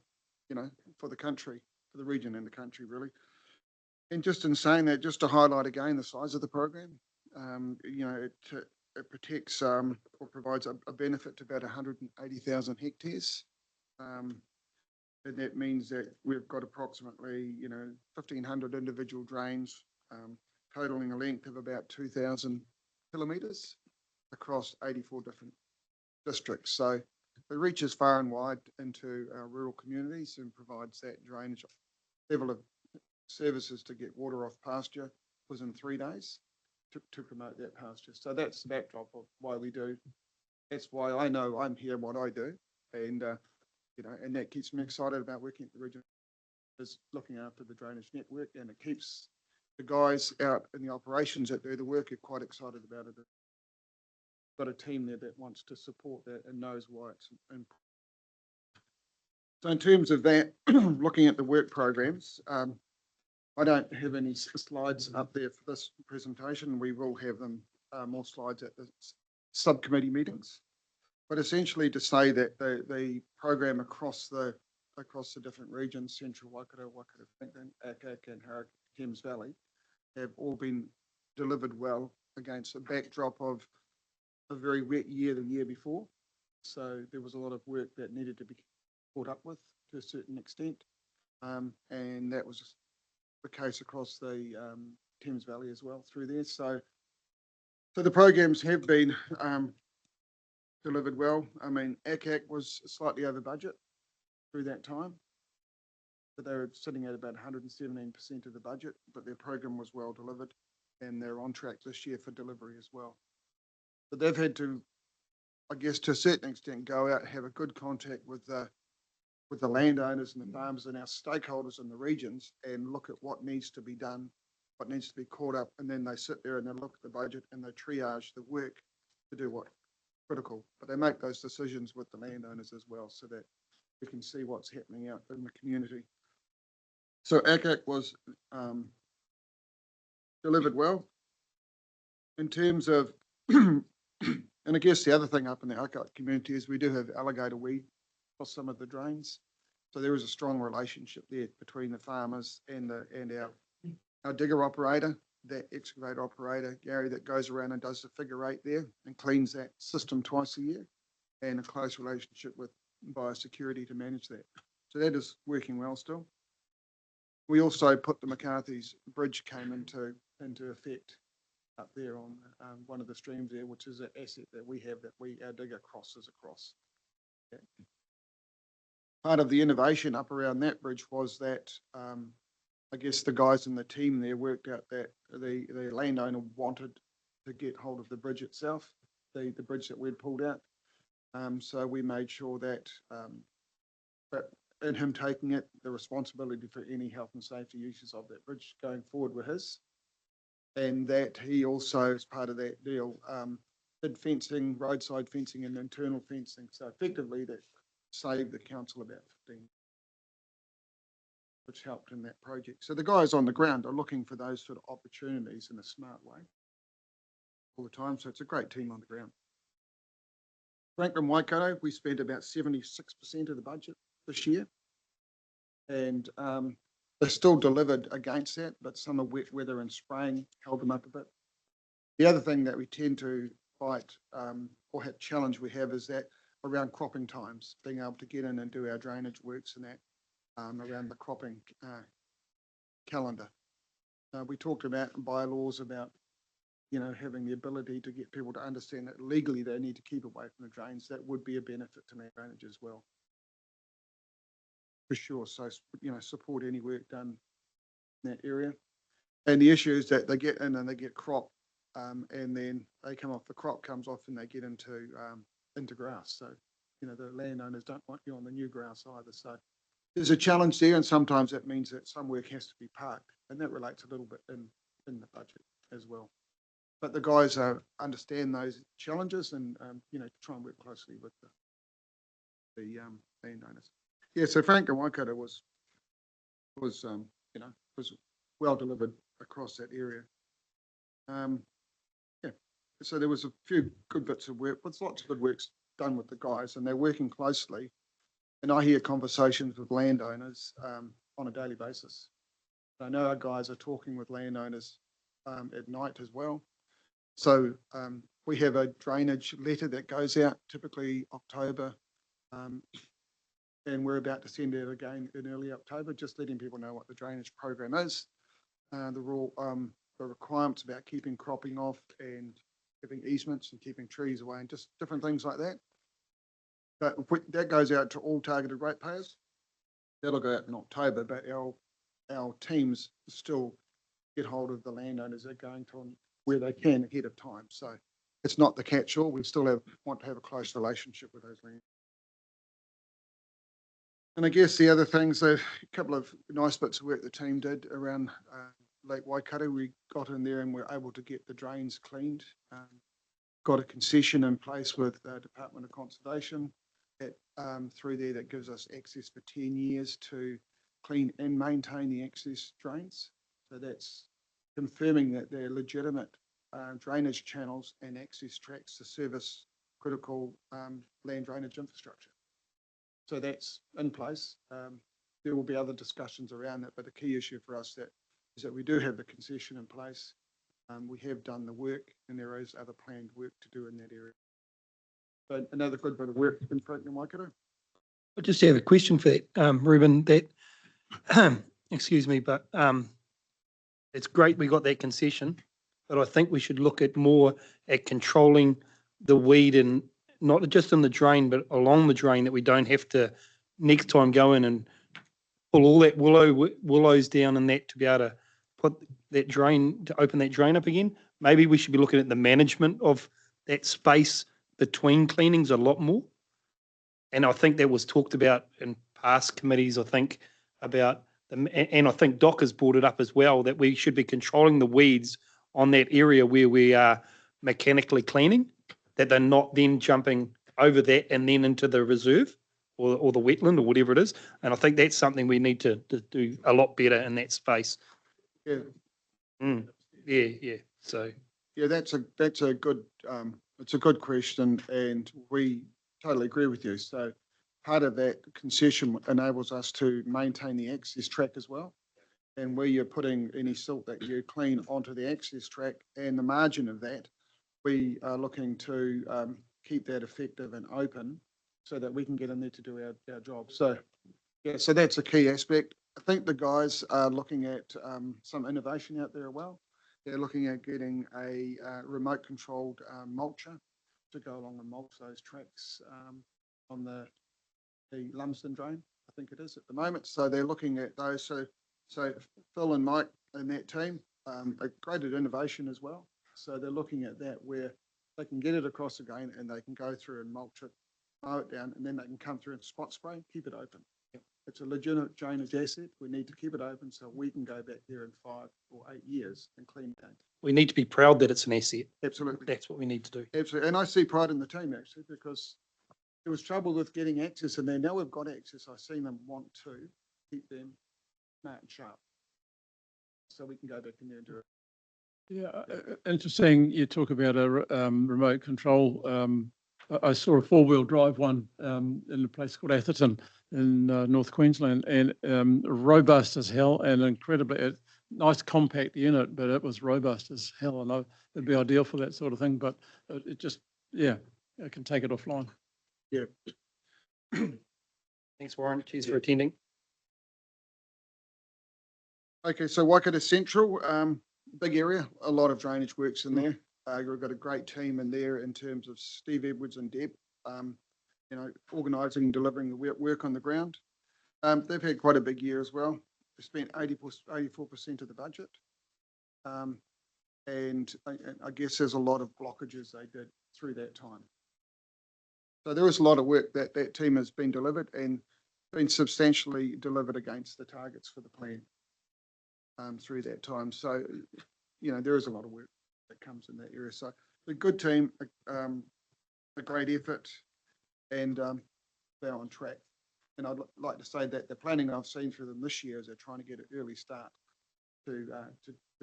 Speaker 15: you know, for the country, for the region and the country really. And just in saying that, just to highlight again the size of the program, you know, it protects or provides a benefit to about 180,000 hectares. And that means that we've got approximately, you know, 1,500 individual drains, totaling a length of about 2,000 kilometres across 84 different districts. So it reaches far and wide into our rural communities and provides that drainage level of services to get water off pasture within 3 days to promote that pasture. So that's the backdrop of why we do. That's why I know I'm here and what I do. And, you know, and that keeps me excited about working at the region, is looking after the drainage network, and it keeps the guys out in the operations that do the work are quite excited about it. Got a team there that wants to support that and knows why it's important. So in terms of that, looking at the work programs, I don't have any slides up there for this presentation. We will have them, more slides at the subcommittee meetings. but essentially to say that the program across the different regions, Central Waikato, Franklin, Akak and Thames Valley, have all been delivered well against a backdrop of a very wet year the year before. So there was a lot of work that needed to be caught up with to a certain extent. And that was the case across the Thames Valley as well through there. So the programs have been delivered well. I mean, ACAC was slightly over budget through that time, but they were sitting at about 117% of the budget, but their program was well delivered and they're on track this year for delivery as well. But they've had to, I guess, to a certain extent, go out and have a good contact with the landowners and the farmers and our stakeholders in the regions and look at what needs to be done, what needs to be caught up, and then they sit there and they look at the budget and they triage the work to do what critical. But they make those decisions with the landowners as well, so that we can see what's happening out in the community. So ACAC was delivered well in terms of, and I guess the other thing up in the ACAC community is we do have alligator weed for some of the drains. So there is a strong relationship there between the farmers and our digger operator, that excavator operator, Gary, that goes around and does the figure eight there and cleans that system twice a year, and a close relationship with Biosecurity to manage that. So that is working well still. We also put the McCarthy's Bridge came into effect up there on one of the streams there, which is an asset that we have that our digger crosses across. Okay. Part of the innovation up around that bridge was that I guess the guys in the team there worked out that the landowner wanted to get hold of the bridge itself, the bridge that we'd pulled out. So we made sure that in him taking it, the responsibility for any health and safety uses of that bridge going forward were his. And that he also, as part of that deal, did fencing, roadside fencing and internal fencing. So effectively that saved the council about 15, which helped in that project. So the guys on the ground are looking for those sort of opportunities in a smart way all the time. So it's a great team on the ground. Franklin Waikato, we spent about 76% of the budget this year. And they still delivered against that, but some of wet weather and spraying held them up a bit. The other thing that we tend to fight or have challenge we have is that around cropping times, being able to get in and do our drainage works and that around the cropping calendar. We talked about bylaws about, having the ability to get people to understand that legally they need to keep away from the drains. That would be a benefit to land drainage as well. For sure. So, support any work done in that area. And the issue is that they get in and they get crop and then they come off, the crop comes off and they get into grass. So, the landowners don't want you on the new grass either. So there's a challenge there, and sometimes that means that some work has to be parked, and that relates a little bit in the budget as well. But the guys understand those challenges and, try and work closely with the landowners. Yeah, so Franklin Waikato was well delivered across that area. So there was a few good bits of work, but lots of good works done with the guys, and they're working closely. And I hear conversations with landowners on a daily basis. I know our guys are talking with landowners at night as well. So we have a drainage letter that goes out typically October, and we're about to send it again in early October, just letting people know what the drainage program is, the requirements about keeping cropping off and having easements and keeping trees away and just different things like that. But that goes out to all targeted ratepayers. That'll go out in October, but our teams still get hold of the landowners that are going to where they can ahead of time. So it's not the catch-all. We still want to have a close relationship with those landowners. And I guess the other things, a couple of nice bits of work the team did around Lake Waikato. We got in there and were able to get the drains cleaned. Got a concession in place with the Department of Conservation through there that gives us access for 10 years to clean and maintain the access drains. So that's confirming that they're legitimate drainage channels and access tracks to service critical land drainage infrastructure. So that's in place. There will be other discussions around that, but the key issue for us is that we do have the concession in place. We have done the work, and there is other planned work to do in that area. But another good bit of work in front of Waikato.
Speaker 1: I just have a question for that, Ruben, that, excuse me, but it's great we got that concession, but I think we should look at more at controlling the weed and not just in the drain, but along the drain, that we don't have to next time go in and pull all that willows down and that to be able to put that drain, to open that drain up again. Maybe we should be looking at the management of that space between cleanings a lot more. And I think that was talked about in past committees, I think, about, and I think Doc has brought it up as well, that we should be controlling the weeds on that area where we are mechanically cleaning, that they're not then jumping over that and then into the reserve or the wetland or whatever it is. And I think that's something we need to do a lot better in that space.
Speaker 15: Yeah.
Speaker 1: Yeah. So.
Speaker 15: Yeah, that's a good, it's a good question, and we totally agree with you. So part of that concession enables us to maintain the access track as well. And where you're putting any silt that you clean onto the access track and the margin of that, we are looking to keep that effective and open so that we can get in there to do our job. So, yeah, so that's a key aspect. I think the guys are looking at some innovation out there as well. They're looking at getting a remote controlled mulcher to go along and mulch those tracks on the Lumsden drain, I think it is at the moment. So they're looking at those. So Phil and Mike and that team are great at innovation as well. So they're looking at that where they can get it across again and they can go through and mulch it, mow it down, and then they can come through and spot spray, keep it open. It's a legitimate drainage asset. We need to keep it open so we can go back there in 5 or 8 years and clean it.
Speaker 1: We need to be proud that it's an asset.
Speaker 15: Absolutely.
Speaker 1: That's what we need to do.
Speaker 15: Absolutely. And I see pride in the team actually, because there was trouble with getting access in there. Now we've got access. I've seen them want to keep them smart and sharp so we can go back in there and do it.
Speaker 5: Yeah, interesting. You talk about a remote control. I saw a 4-wheel drive one in a place called Atherton in North Queensland, and robust as hell and incredibly nice compact unit, but it was robust as hell, and it'd be ideal for that sort of thing. But it just, yeah, I can take it offline.
Speaker 15: Yeah.
Speaker 1: Thanks, Warren. Cheers for attending.
Speaker 15: Okay, so Waikato Central, big area, a lot of drainage works in there. We've got a great team in there in terms of Steve Edwards and Deb, organising and delivering the work on the ground. They've had quite a big year as well. They spent 84% of the budget. And I guess there's a lot of blockages they did through that time. So there is a lot of work that team has been delivered and been substantially delivered against the targets for the plan through that time. So, there is a lot of work that comes in that area. So a good team, a great effort, and they're on track. And I'd like to say that the planning I've seen through them this year is they're trying to get an early start to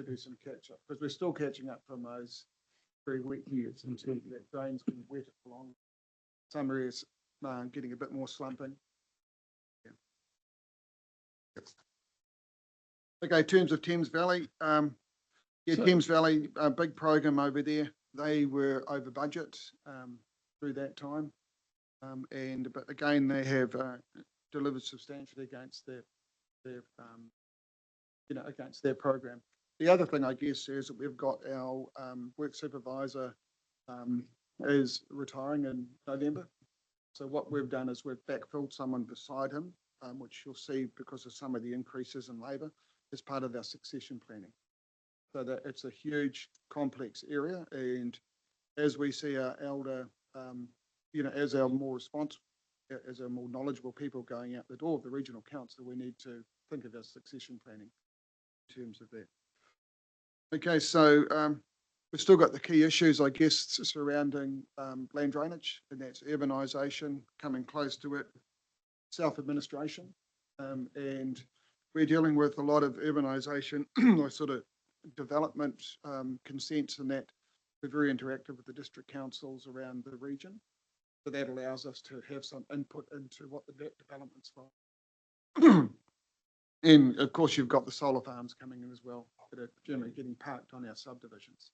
Speaker 15: do some catch up, because we're still catching up from those very wet years in terms of that drain's been wet along. Some areas getting a bit more slumping. Yeah. Okay, in terms of Thames Valley, Thames Valley, a big program over there. They were over budget through that time, but again they have delivered substantially against their program. The other thing I guess is that we've got our work supervisor is retiring in November. So what we've done is we've backfilled someone beside him, which you'll see because of some of the increases in labour as part of our succession planning. So that it's a huge, complex area, and as we see our elder, as our more responsible, as our more knowledgeable people going out the door of the regional council, we need to think of our succession planning in terms of that. Okay, so we've still got the key issues, I guess, surrounding land drainage, and that's urbanisation, coming close to it, self-administration, and we're dealing with a lot of urbanisation or sort of development consents, and that we're very interactive with the district councils around the region So that allows us to have some input into what the development's like. And of course, you've got the solar farms coming in as well, that are generally getting parked on our subdivisions.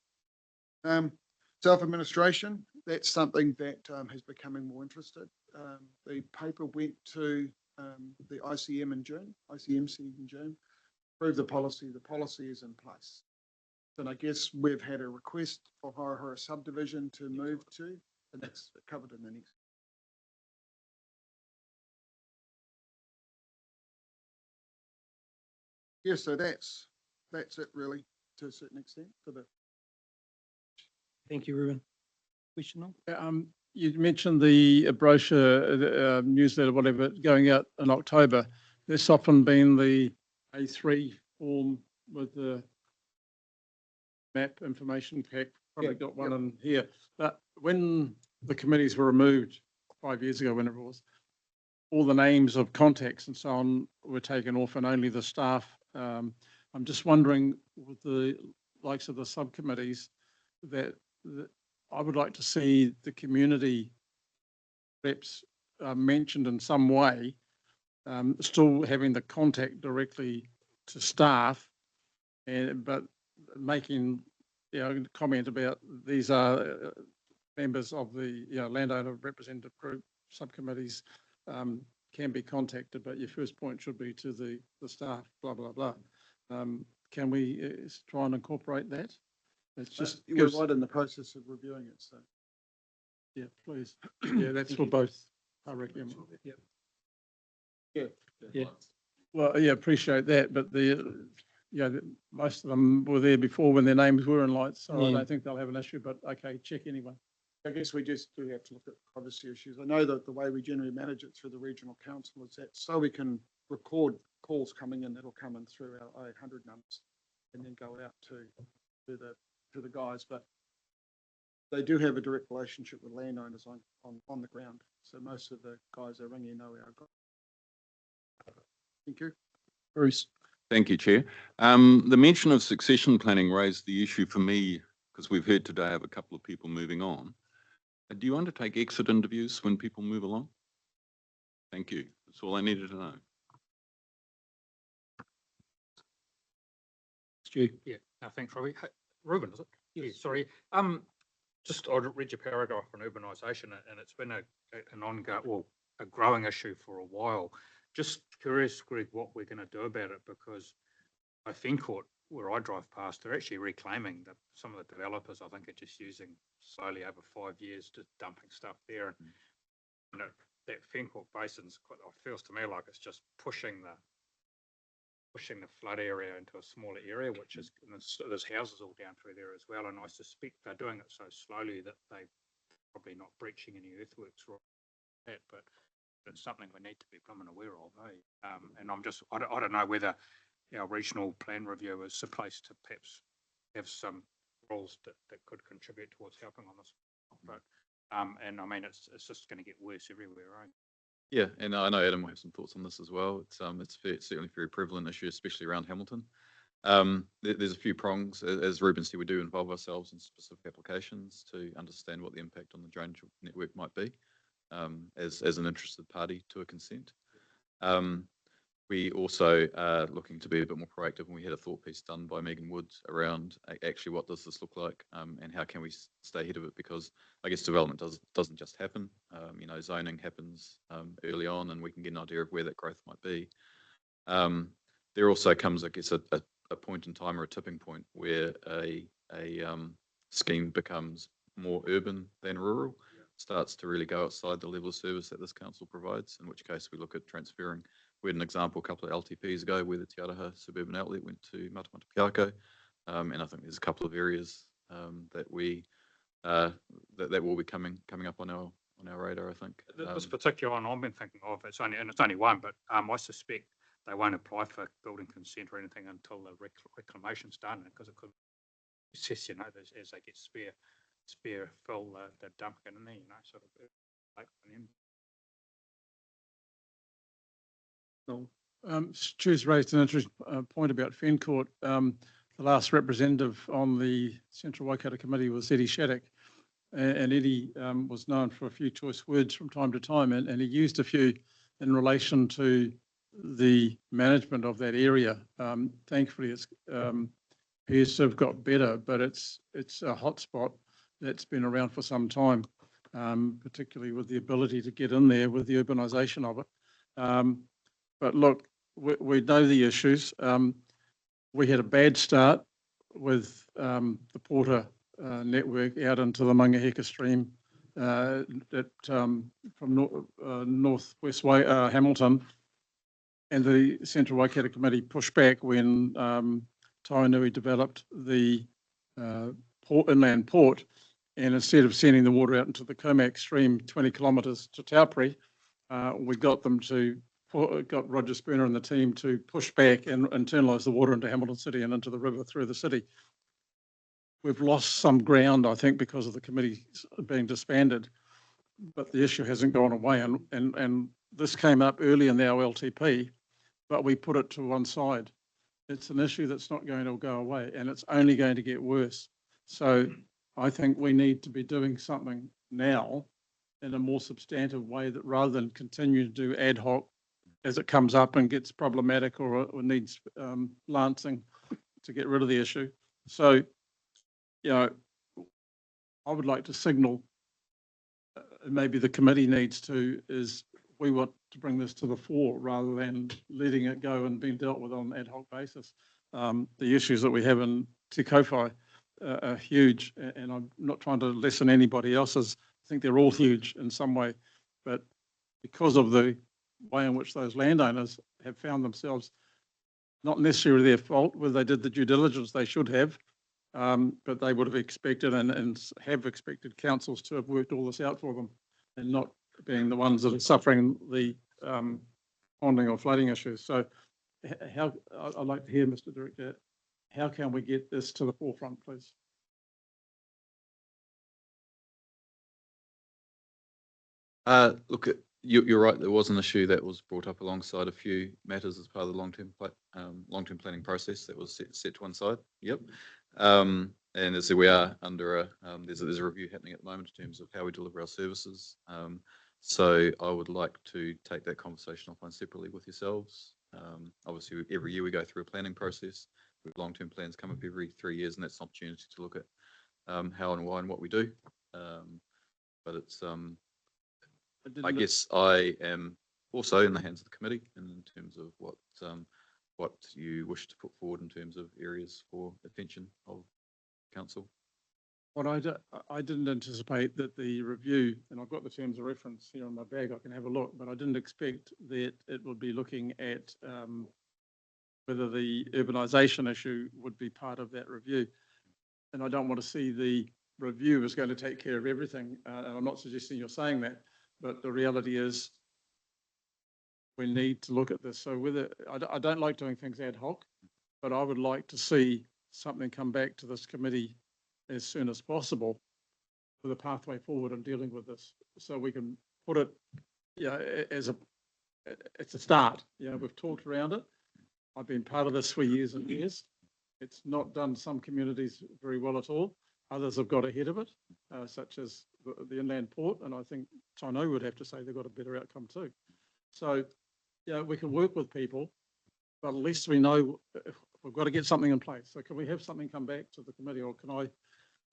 Speaker 15: Self-administration, that's something that is becoming more interested. The paper went to the ICMC in June, approved the policy is in place. And I guess we've had a request for Horahora subdivision to move to, and that's covered in the next. Yeah, so that's it really, to a certain extent for the.
Speaker 1: Thank you, Ruben. Question on?
Speaker 5: You mentioned the brochure, newsletter, whatever, going out in October. There's often been the A3 form with the map information pack. Probably got one in here. But when the committees were removed 5 years ago, whenever it was, all the names of contacts and so on were taken off, and only the staff. I'm just wondering, with the likes of the subcommittees, that I would like to see the community reps mentioned in some way, still having the contact directly to staff, but making comment about these are members of the landowner representative group subcommittees can be contacted, but your first point should be to the staff, blah, blah, blah. Can we try and incorporate that? It's just
Speaker 15: We're right in the process of reviewing it, so.
Speaker 5: Yeah, please. Yeah, that's for both, I reckon.
Speaker 15: Yeah.
Speaker 5: Well, yeah, appreciate that, but most of them were there before when their names were in lights, so I don't think they'll have an issue, but okay, check anyway.
Speaker 15: I guess we just do have to look at privacy issues. I know that the way we generally manage it through the regional council is that so we can record calls coming in, that'll come in through our 800 numbers and then go out to the guys, but they do have a direct relationship with landowners on the ground. So most of the guys that ring you know our guys. Thank you.
Speaker 1: Bruce.
Speaker 8: Thank you, Chair. The mention of succession planning raised the issue for me, because we've heard today of a couple of people moving on. Do you undertake exit interviews when people move along? Thank you. That's all I needed to know.
Speaker 1: Stu.
Speaker 4: Yeah, no, thanks, Robbie. Hey, Ruben, is it? Yes. Yeah, sorry. Just I read your paragraph on urbanisation, and it's been an ongoing, well, a growing issue for a while. Just curious, Greg, what we're going to do about it, because I think where I drive past, they're actually reclaiming some of the developers, I think, are just using slowly over 5 years, just dumping stuff there. And that Fencourt Basin's quite, it feels to me like it's just pushing the flood area into a smaller area, which is, there's houses all down through there as well. And I suspect they're doing it so slowly that they're probably not breaching any earthworks or that, but it's something we need to be blooming aware of. And I don't know whether our regional plan review is supposed to perhaps have some rules that could contribute towards helping on this. But, and I mean, it's just going to get worse everywhere, right?
Speaker 2: Yeah, and I know Adam will have some thoughts on this as well. It's certainly a very prevalent issue, especially around Hamilton. There's a few prongs. As Ruben said, we do involve ourselves in specific applications to understand what the impact on the drainage network might be, as an interested party to a consent. We also are looking to be a bit more proactive, and we had a thought piece done by Megan Woods around actually what does this look like, and how can we stay ahead of it, because I guess development doesn't just happen. Zoning happens early on, and we can get an idea of where that growth might be. There also comes, I guess, a point in time or a tipping point where a scheme becomes more urban than rural, starts to really go outside the level of service that this council provides, in which case we look at transferring. We had an example a couple of LTPs ago where the Te Araha suburban outlet went to Matamata Piako, and I think there's a couple of areas that that will be coming up on our radar, I think.
Speaker 4: This particular one I've been thinking of, it's only one, but I suspect they won't apply for building consent or anything until the reclamation's done, because it could assess, as they get spare fill, they're dumping it in there, sort of like for them.
Speaker 5: Stu's raised an interesting point about Fencourt. The last representative on the Central Waikato Committee was Eddie Shattuck. and Eddie was known for a few choice words from time to time, and he used a few in relation to the management of that area. Thankfully, it's appears to have got better, but it's a hotspot that's been around for some time, particularly with the ability to get in there with the urbanisation of it. But look, we know the issues. We had a bad start with the Porter network out into the Mangaheka stream from northwest Hamilton, and the Central Waikato Committee pushed back when Tainui developed the inland port, and instead of sending the water out into the Comac stream 20 kilometres to Taupiri, we got Roger Spooner and the team to push back and internalise the water into Hamilton City and into the river through the city. We've lost some ground, I think, because of the committee being disbanded, but the issue hasn't gone away. And this came up early in our LTP, but we put it to one side. It's an issue that's not going to go away, and it's only going to get worse. So I think we need to be doing something now in a more substantive way, that rather than continue to do ad hoc as it comes up and gets problematic or needs lancing to get rid of the issue. So, you know, I would like to signal, maybe the committee needs to, is we want to bring this to the fore rather than letting it go and being dealt with on an ad hoc basis. The issues that we have in Te Kowhai are huge, and I'm not trying to lessen anybody else's. I think they're all huge in some way, but because of the way in which those landowners have found themselves, not necessarily their fault, where they did the due diligence they should have, but they would have expected and have expected councils to have worked all this out for them, and not being the ones that are suffering the ponding or flooding issues. So how, I'd like to hear, Mr. Director, how can we get this to the forefront, please?
Speaker 2: Look, you're right. There was an issue that was brought up alongside a few matters as part of the long-term planning process that was set to one side. Yep. And as we are under there's a review happening at the moment in terms of how we deliver our services. So I would like to take that conversation offline separately with yourselves. Obviously, every year we go through a planning process. Long-term plans come up every 3 years, and that's an opportunity to look at how and why and what we do. But it's I guess I am also in the hands of the committee in terms of what you wish to put forward in terms of areas for attention of council.
Speaker 5: What I didn't anticipate that the review, and I've got the terms of reference here on my bag, I can have a look, but I didn't expect that it would be looking at whether the urbanisation issue would be part of that review. And I don't want to see the review as going to take care of everything. And I'm not suggesting you're saying that, but the reality is we need to look at this. So whether I don't like doing things ad hoc, but I would like to see something come back to this committee as soon as possible with a pathway forward in dealing with this, so we can put it, as it's a start. We've talked around it. I've been part of this for years and years. It's not done some communities very well at all. Others have got ahead of it, such as the inland port, and I think Tainui would have to say they've got a better outcome too. So, we can work with people, but at least we know we've got to get something in place. So can we have something come back to the committee, or can I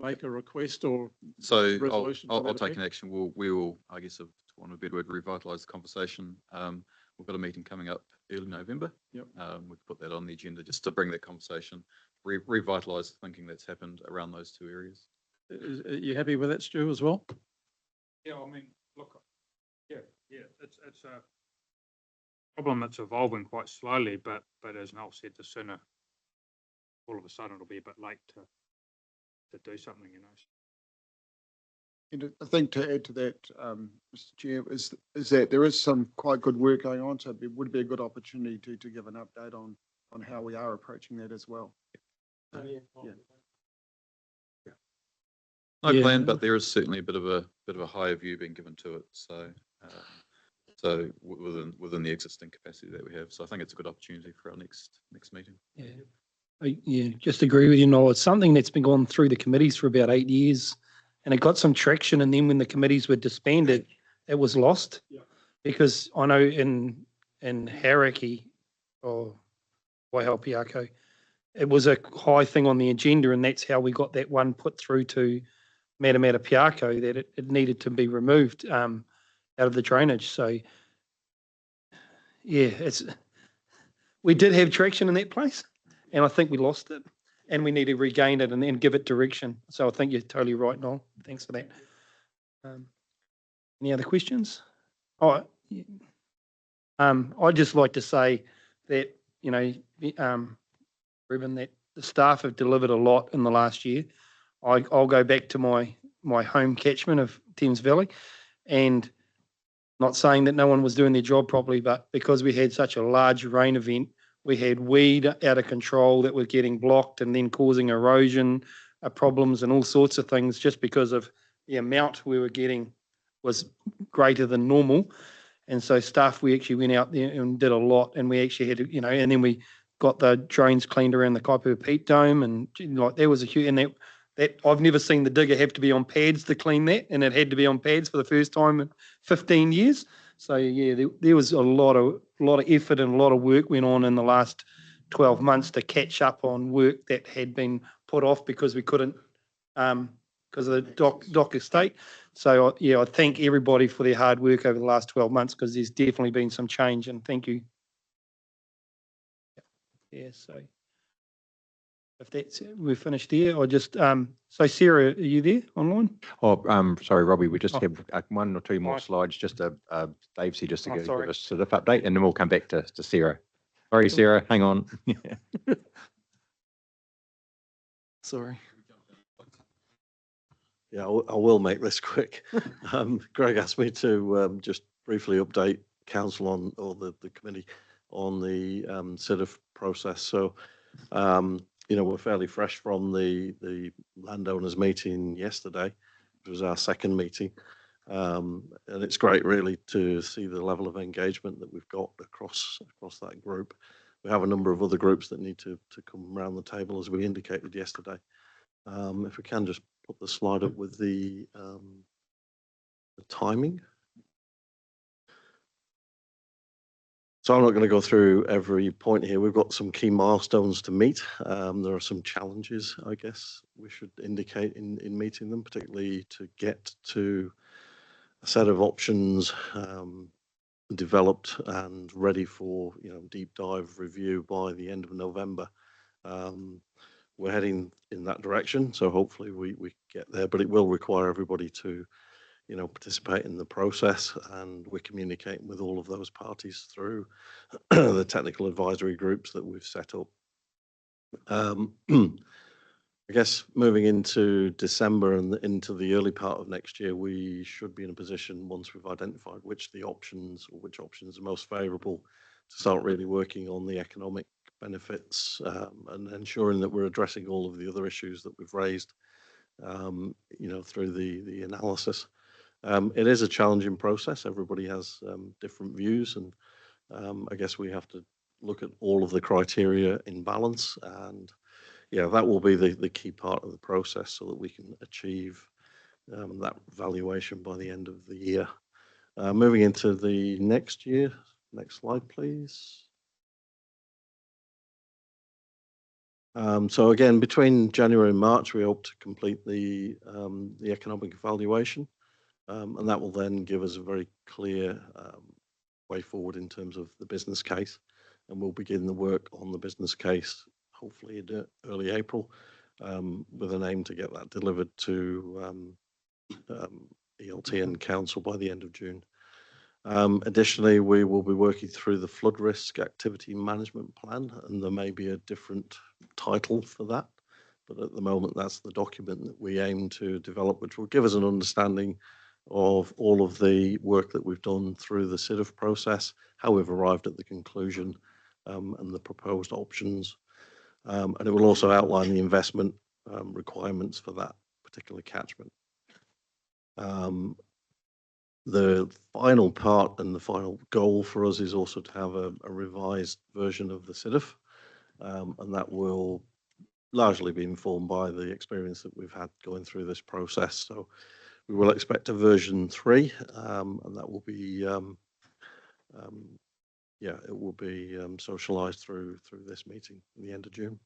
Speaker 5: make a request or resolution?
Speaker 2: I'll take an action. We will, I guess, for want of a better word, revitalise the conversation. We've got a meeting coming up early November.
Speaker 5: Yep.
Speaker 2: We've put that on the agenda just to bring that conversation, revitalise the thinking that's happened around those two areas.
Speaker 5: Are you happy with that, Stu, as well?
Speaker 4: Yeah, I mean, look, it's a problem that's evolving quite slowly, but as Noel said, the sooner, all of a sudden it'll be a bit late to do something,
Speaker 15: And I think to add to that, Mr. Chair, is that there is some quite good work going on, so it would be a good opportunity to give an update on how we are approaching that as well.
Speaker 2: No plan, but there is certainly a bit of a higher view being given to it. So within the existing capacity that we have, so I think it's a good opportunity for our next meeting.
Speaker 1: Yeah, just agree with you, Noel. It's something that's been going through the committees for about 8 years. and it got some traction. And then when the committees were disbanded, it was lost. Because I know in Haraki or Waihaupirako, it was a high thing on the agenda, and that's how we got that one put through to Matamata Piako, that it needed to be removed out of the drainage. So yeah, we did have traction in that place, and I think we lost it, and we need to regain it and then give it direction. So I think you're totally right, Noel. Thanks for that. Any other questions? Oh, yeah. I'd just like to say that, Ruben, that the staff have delivered a lot in the last year. I'll go back to my home catchment of Thames Valley, and not saying that no one was doing their job properly, but because we had such a large rain event, we had weed out of control that was getting blocked and then causing erosion problems and all sorts of things just because of the amount we were getting was greater than normal. And so staff, we actually went out there and did a lot, and we actually had to, and then we got the drains cleaned around the Kaipua Peak Dome, and like there was a huge, and that I've never seen the digger have to be on pads to clean that, and it had to be on pads for the first time in 15 years. So yeah, there was a lot of effort and a lot of work went on in the last 12 months to catch up on work that had been put off because we couldn't, because of the dock estate. So yeah, I thank everybody for their hard work over the last 12 months because there's definitely been some change, and thank you. Yeah, so if that's we're finished there, I just so Sarah, are you there online?
Speaker 12: Oh, sorry, Robbie, we just have one or two more
Speaker 1: Oh.
Speaker 12: slides, just Dave's here just to give
Speaker 1: sorry.
Speaker 12: us sort of update, and then we'll come back to Sarah. Sorry, Sarah, hang on.
Speaker 1: Sorry.
Speaker 16: Yeah, I will make this quick. Greg asked me to just briefly update council on, or the committee on the CIDF process. So, we're fairly fresh from the landowners meeting yesterday. It was our second meeting. And it's great really to see the level of engagement that we've got across that group. We have a number of other groups that need to come around the table, as we indicated yesterday. If we can just put the slide up with the timing. So I'm not going to go through every point here. We've got some key milestones to meet. There are some challenges, I guess, we should indicate in meeting them, particularly to get to a set of options developed and ready for deep dive review by the end of November. We're heading in that direction, so hopefully we get there, but it will require everybody to participate in the process, and we're communicating with all of those parties through the technical advisory groups that we've set up. I guess moving into December and into the early part of next year, we should be in a position, once we've identified which options are most favourable, to start really working on the economic benefits and ensuring that we're addressing all of the other issues that we've raised, through the analysis. It is a challenging process. Everybody has different views, and I guess we have to look at all of the criteria in balance, and that will be the key part of the process so that we can achieve that valuation by the end of the year. Moving into the next year, next slide, please. So again, between January and March, we hope to complete the economic evaluation, and that will then give us a very clear way forward in terms of the business case, and we'll begin the work on the business case hopefully in early April, with an aim to get that delivered to ELT and council by the end of June. Additionally, we will be working through the flood risk activity management plan, and there may be a different title for that, but at the moment that's the document that we aim to develop, which will give us an understanding of all of the work that we've done through the CIDF process, how we've arrived at the conclusion, and the proposed options. And it will also outline the investment requirements for that particular catchment. The final part and the final goal for us is also to have a revised version of the CIDF, and that will largely be informed by the experience that we've had going through this process. So we will expect a version 3, and that will be, yeah, it will be socialised through this meeting at the end of June.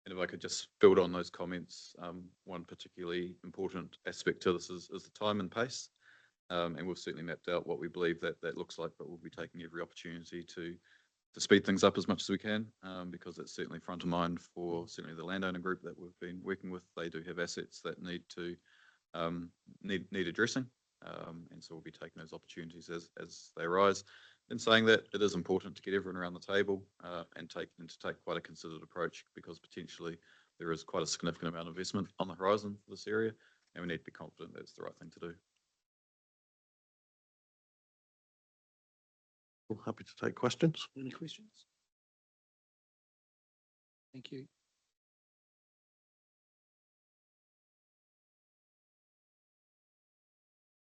Speaker 2: And if I could just build on those comments, one particularly important aspect to this is the time and pace. And we've certainly mapped out what we believe that looks like, but we'll be taking every opportunity to speed things up as much as we can, because it's certainly front of mind for certainly the landowner group that we've been working with. They do have assets that need addressing, and so we'll be taking those opportunities as they arise. In saying that, it is important to get everyone around the table and to take quite a considered approach, because potentially there is quite a significant amount of investment on the horizon for this area, and we need to be confident that it's the right thing to do.
Speaker 16: We're happy to take questions.
Speaker 1: Any questions? Thank you.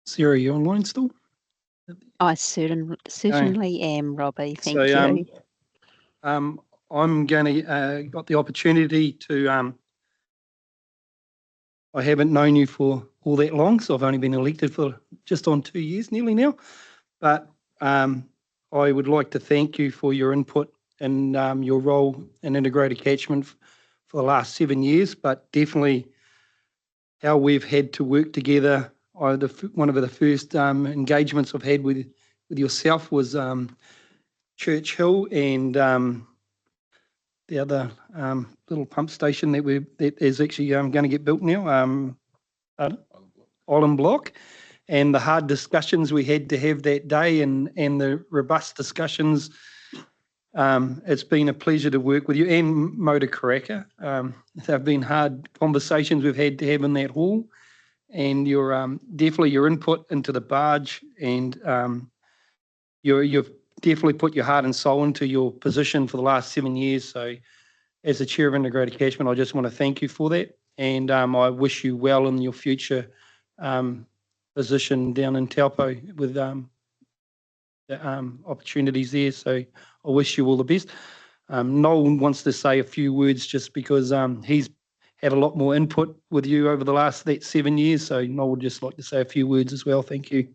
Speaker 1: Sarah, are you online still?
Speaker 14: I certainly am, Robbie. Thank you.
Speaker 1: I'm going to got the opportunity to. I haven't known you for all that long, so I've only been elected for just on 2 years nearly now. But I would like to thank you for your input and your role in integrated catchment for the last 7 years, but definitely how we've had to work together. One of the first engagements I've had with yourself was Church Hill and the other little pump station that is actually going to get built now, Island Block, and the hard discussions we had to have that day and the robust discussions. It's been a pleasure to work with you and Motor Karakia. They've been hard conversations we've had to have in that hall, and your definitely your input into the barge, and you've definitely put your heart and soul into your position for the last 7 years. So as the chair of integrated catchment, I just want to thank you for that, and I wish you well in your future position down in Taupo with the opportunities there. So I wish you all the best. Noel wants to say a few words just because he's had a lot more input with you over the last 7 years. So Noel would just like to say a few words as well. Thank you.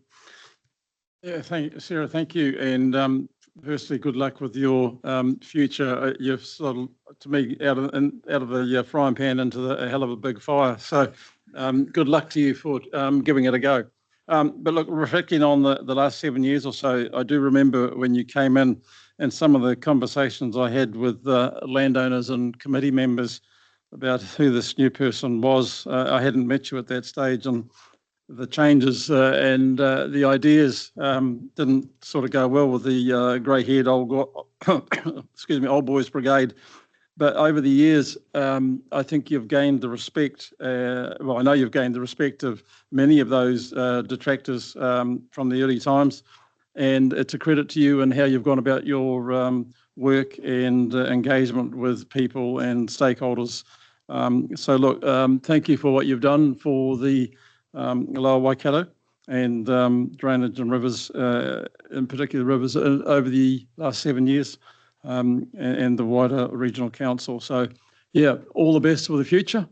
Speaker 5: Yeah, Sarah, thank you. And firstly, good luck with your future. You've sort of, to me, out of the frying pan into a hell of a big fire. So good luck to you for giving it a go. But look, reflecting on the last 7 years or so, I do remember when you came in and some of the conversations I had with landowners and committee members about who this new person was. I hadn't met you at that stage, and the changes and the ideas didn't sort of go well with the grey-haired old boys brigade. But over the years, I think you've gained the respect. Well, I know you've gained the respect of many of those detractors from the early times, and it's a credit to you and how you've gone about your work and engagement with people and stakeholders. So look, thank you for what you've done for the Lower Waikato and drainage and rivers, in particular rivers, over the last 7 years, and the wider regional council. So yeah, all the best for the future.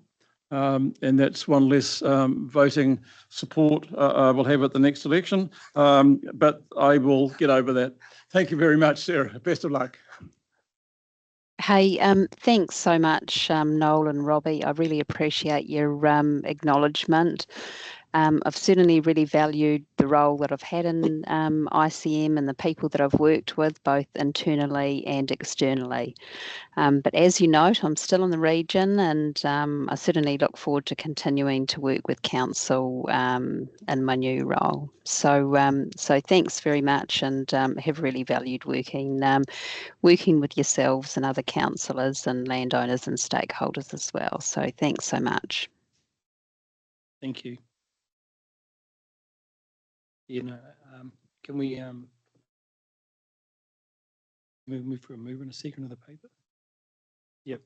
Speaker 5: And that's one less voting support I will have at the next election, but I will get over that. Thank you very much, Sarah. Best of luck.
Speaker 14: Hey, thanks so much, Noel and Robbie. I really appreciate your acknowledgement. I've certainly really valued the role that I've had in ICM and the people that I've worked with, both internally and externally. But as you note, I'm still in the region, and I certainly look forward to continuing to work with council in my new role. So thanks very much, and have really valued working with yourselves and other councillors and landowners and stakeholders as well. So thanks so much.
Speaker 1: Thank you. Can we move for a mover and a second of the paper? Yep.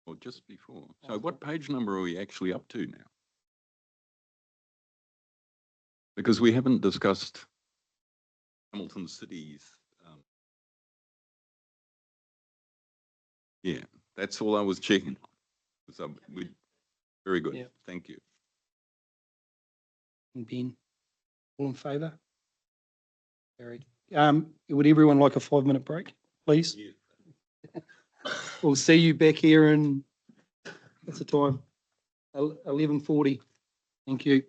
Speaker 8: Well, just before. So what page number are we actually up to now? Because we haven't discussed Hamilton City's Yeah, that's all I was checking. So very good.
Speaker 1: Yeah.
Speaker 8: Thank you.
Speaker 1: And Ben, all in favour? Carried. Would everyone like a 5-minute break, please? We'll see you back here in, what's the time? 11:40. Thank you.